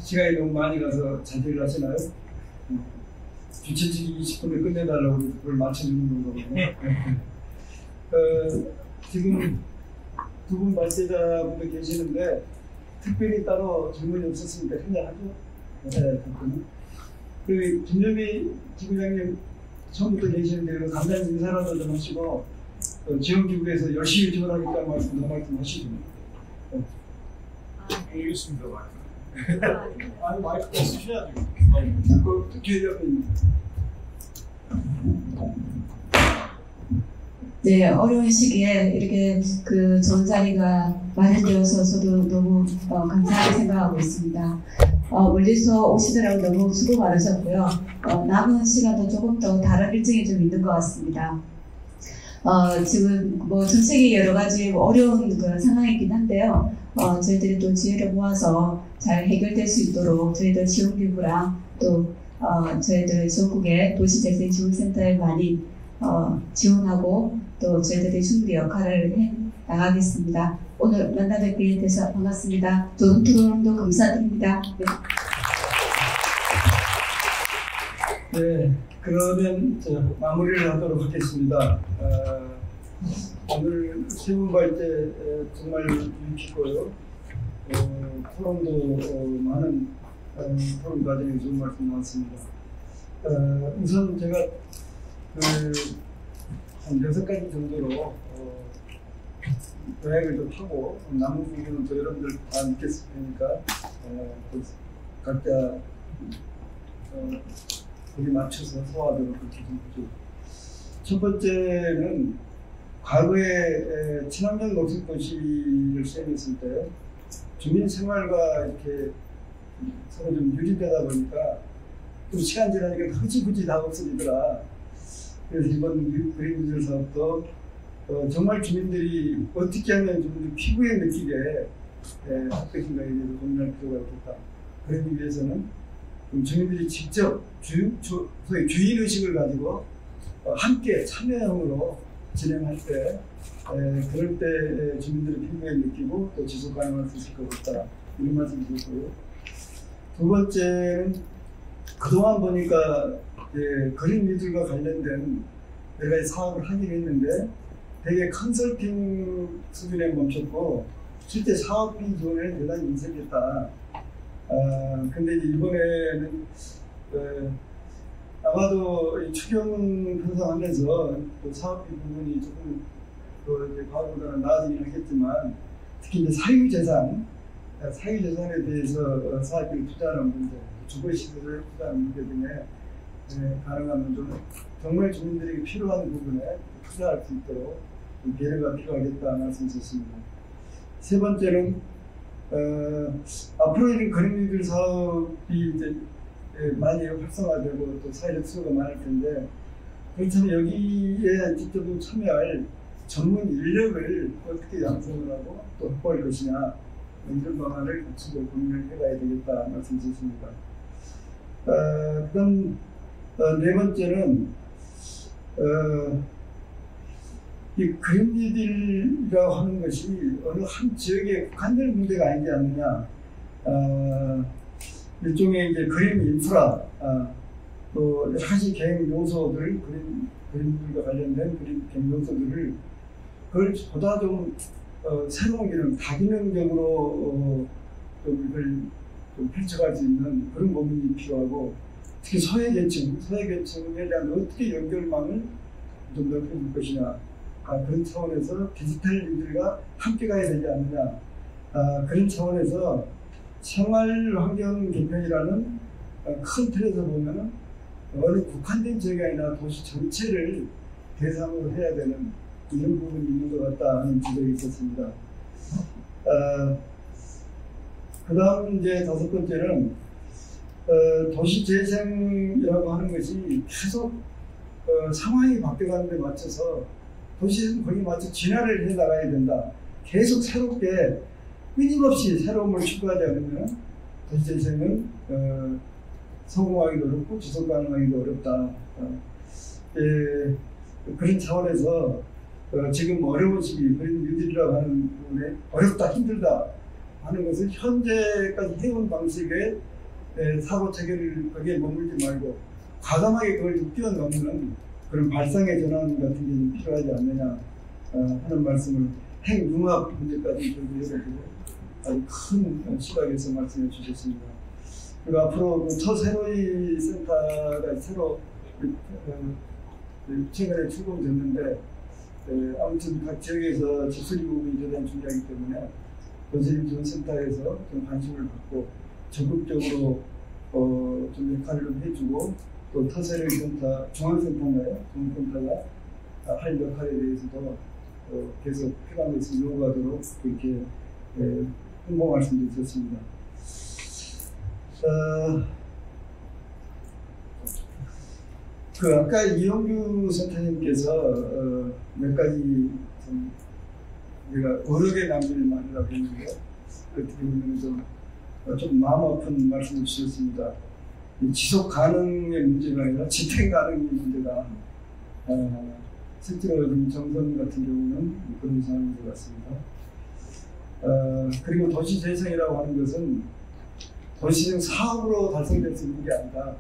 시간이 너무 많이 가서 자제를 하시나요? 주최 측이 20분에 끝내달라고 그걸 맞춰주는 거거든요. 지금 두 분 발제자분들 계시는데 특별히 따로 질문이 없었으니까 그냥 하죠. 네, 그 김정희 지부장님 처음부터 계시는데 간단히 인사라도 좀 하시고 지원기구에서 열심히 지원하겠다는 말씀 더 말씀하시죠. 알겠습니다. 아니 마이크 쓰셔야죠. 그 기회자분. 네, 어려운 시기에 이렇게 그 좋은 자리가 마련되어서 저도 너무 감사하게 생각하고 있습니다. 멀리서 오시느라고 너무 수고 많으셨고요. 남은 시간도 조금 더 다른 일정이 좀 있는 것 같습니다. 지금 뭐 전 세계 여러 가지 어려운 그런 상황이긴 한데요. 저희들이 또 지혜를 모아서 잘 해결될 수 있도록 저희들 지원기구랑 또 저희들 전국의 도시재생지원센터에 많이 지원하고 또 저희들이 충분히 역할을 해 나가겠습니다. 오늘 만나뵙게 돼서 반갑습니다. 좋은 토론도 감사드립니다. 네, 그러면 마무리를 하도록 하겠습니다. 오늘 세 분 발제 정말 유익했고요. 토론도 많은 토론 과정에 좋은 말씀 나왔습니다. 우선 제가 한 6가지 정도로 요약을 좀 하고 남은 부분은 또 여러분들 다 믿겠을 테니까 각자 거기 맞춰서 소화하도록 그렇게 좀 해주죠. 첫 번째는 과거에 친환경 녹색도시를 시행했을 때 주민 생활과 이렇게 서로 좀 유린되다 보니까 또 시간 지나니까 흐지부지 다 없어지더라. 그래서 이번 그린 뉴딜 사업도 정말 주민들이 어떻게 하면 좀 피부에 느끼게 할 것인가에 대해서 고민할 필요가 있겠다. 그러기 위해서는 주민들이 직접 소위 주인의식을 가지고 함께 참여형으로 진행할 때 그럴 때 주민들의 피부에 느끼고 또 지속 가능할 수 있을 것 같다. 이런 말씀 드렸고요. 두 번째는 그동안 보니까 그린 뉴딜과 관련된 여러 가지 사업을 하긴 했는데 되게 컨설팅 수준에 멈췄고 실제 사업비 지원에 대단히 인색했다. 근데 이번에는 아마도 이 추경 편성하면서 또 사업비 부분이 조금 과거보다는 나아지긴 하겠지만 특히 이제 사유재산에 대해서 사업비를 투자하는 문제, 주거시설에 투자하는 문제 등에 가능하면 좀 정말 주민들에게 필요한 부분에 투자할 수 있도록 좀 배려가 필요하겠다 말씀드렸습니다. 세 번째는 앞으로 이런 그린 뉴딜 사업이 이제 많이 활성화되고 또 사회적 수요가 많을 텐데 그렇다면 여기에 직접 참여할 전문 인력을 어떻게 양성을 하고 또 확보할 것이냐 이런 방안을 같이 고민을 해가야 되겠다 말씀드렸습니다. 그다음 네 번째는 이 그린 뉴딜이라고 하는 것이 어느 한 지역에 국한될 문제가 아니지 않느냐. 일종의 이제 그린 인프라, 또 여러 가지 계획 요소들, 그린 뉴딜과 관련된 그린 계획 요소들을 그걸 보다 좀 새로운 기능, 다기능적으로 이걸 좀 펼쳐갈 수 있는 그런 고민이 필요하고 특히 소외계층에 대한 어떻게 연결망을 좀 넓혀줄 것이냐. 그런 차원에서 디지털 뉴딜과 함께 가야 되지 않느냐. 그런 차원에서 생활환경 개편이라는 큰 틀에서 보면 어느 국한된 지역이 아니라 도시 전체를 대상으로 해야 되는 이런 부분이 있는 것 같다 하는 지적이 있었습니다. 그 다음 이제 다섯 번째는 도시재생이라고 하는 것이 계속 상황이 바뀌어가는 데 맞춰서 도시는 거기에 맞춰 진화를 해 나가야 된다. 계속 새롭게 끊임없이 새로움을 추구하지 않으면 도시재생은 성공하기도 어렵고 지속 가능하기도 어렵다. 그런 차원에서 지금 어려운 시기, 그린 뉴딜이라고 하는 부분에 어렵다, 힘들다 하는 것을 현재까지 해온 방식의 사고 체계를 거기에 머물지 말고 과감하게 그걸 좀 뛰어넘는 그런 발상의 전환 같은 게 좀 필요하지 않느냐 하는 말씀을 핵융합 문제까지 결부해가지고 아주 큰 시각에서 말씀해 주셨습니다. 그리고 앞으로 처세로이 센터가 새로 최근에 출범됐는데 아무튼 각 지역에서 지수리 부분이 대단히 중요하기 때문에 건설임 지원센터에서 좀 관심을 갖고 적극적으로 좀 역할을 좀 해주고 또 터세로이 센터, 중앙센터인가요? 중앙센터가 할 역할에 대해서도 계속 필요한 것을 요구하도록 그렇게 홍보 말씀도 드렸습니다. 아까 이용규 센터님께서 몇 가지 좀 우리가 어록의 낭비를 만들라고 했는데 어떻게 보면 좀 마음 아픈 말씀을 주셨습니다. 지속 가능의 문제가 아니라 지탱 가능의 문제다. 실제로 요즘 정선 같은 경우는 그런 상황인 것 같습니다. 그리고 도시재생이라고 하는 것은 도시재생 사업으로 달성될 수 있는 게 아니라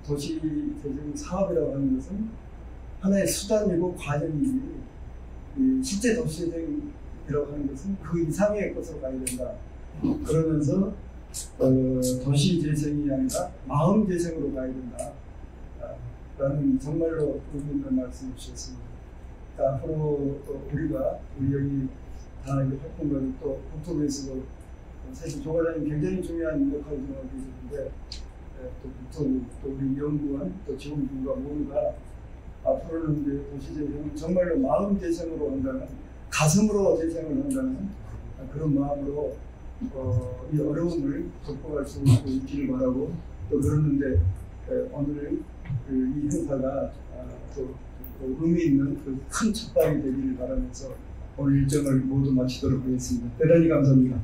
도시재생 사업이라고 하는 것은 하나의 수단이고 과정이지 실제 도시재생에 하는 것은 그 이상의 것으로 가야 된다. 그러면서 도시 재생이 아니라 마음 재생으로 가야 된다. 라는 정말로 의미 있는 말씀을 주셨습니다. 앞으로 우리가 우리 여기 다 활동가들 또 국토부에서도 사실 조 과장님 굉장히 중요한 역할을 하고 계시는데 또 국토부 또 우리 연구원 또 지원부가 모두가 앞으로는 이제 도시재생은 정말로 마음 재생으로 한다는 가슴으로 재생을 한다는 그런 마음으로 이 어려움을 극복할 수 있기를 바라고 또 그러는데 오늘 이 행사가 또 의미 있는 그 큰 첫발이 되기를 바라면서 오늘 일정을 모두 마치도록 하겠습니다. 대단히 감사합니다.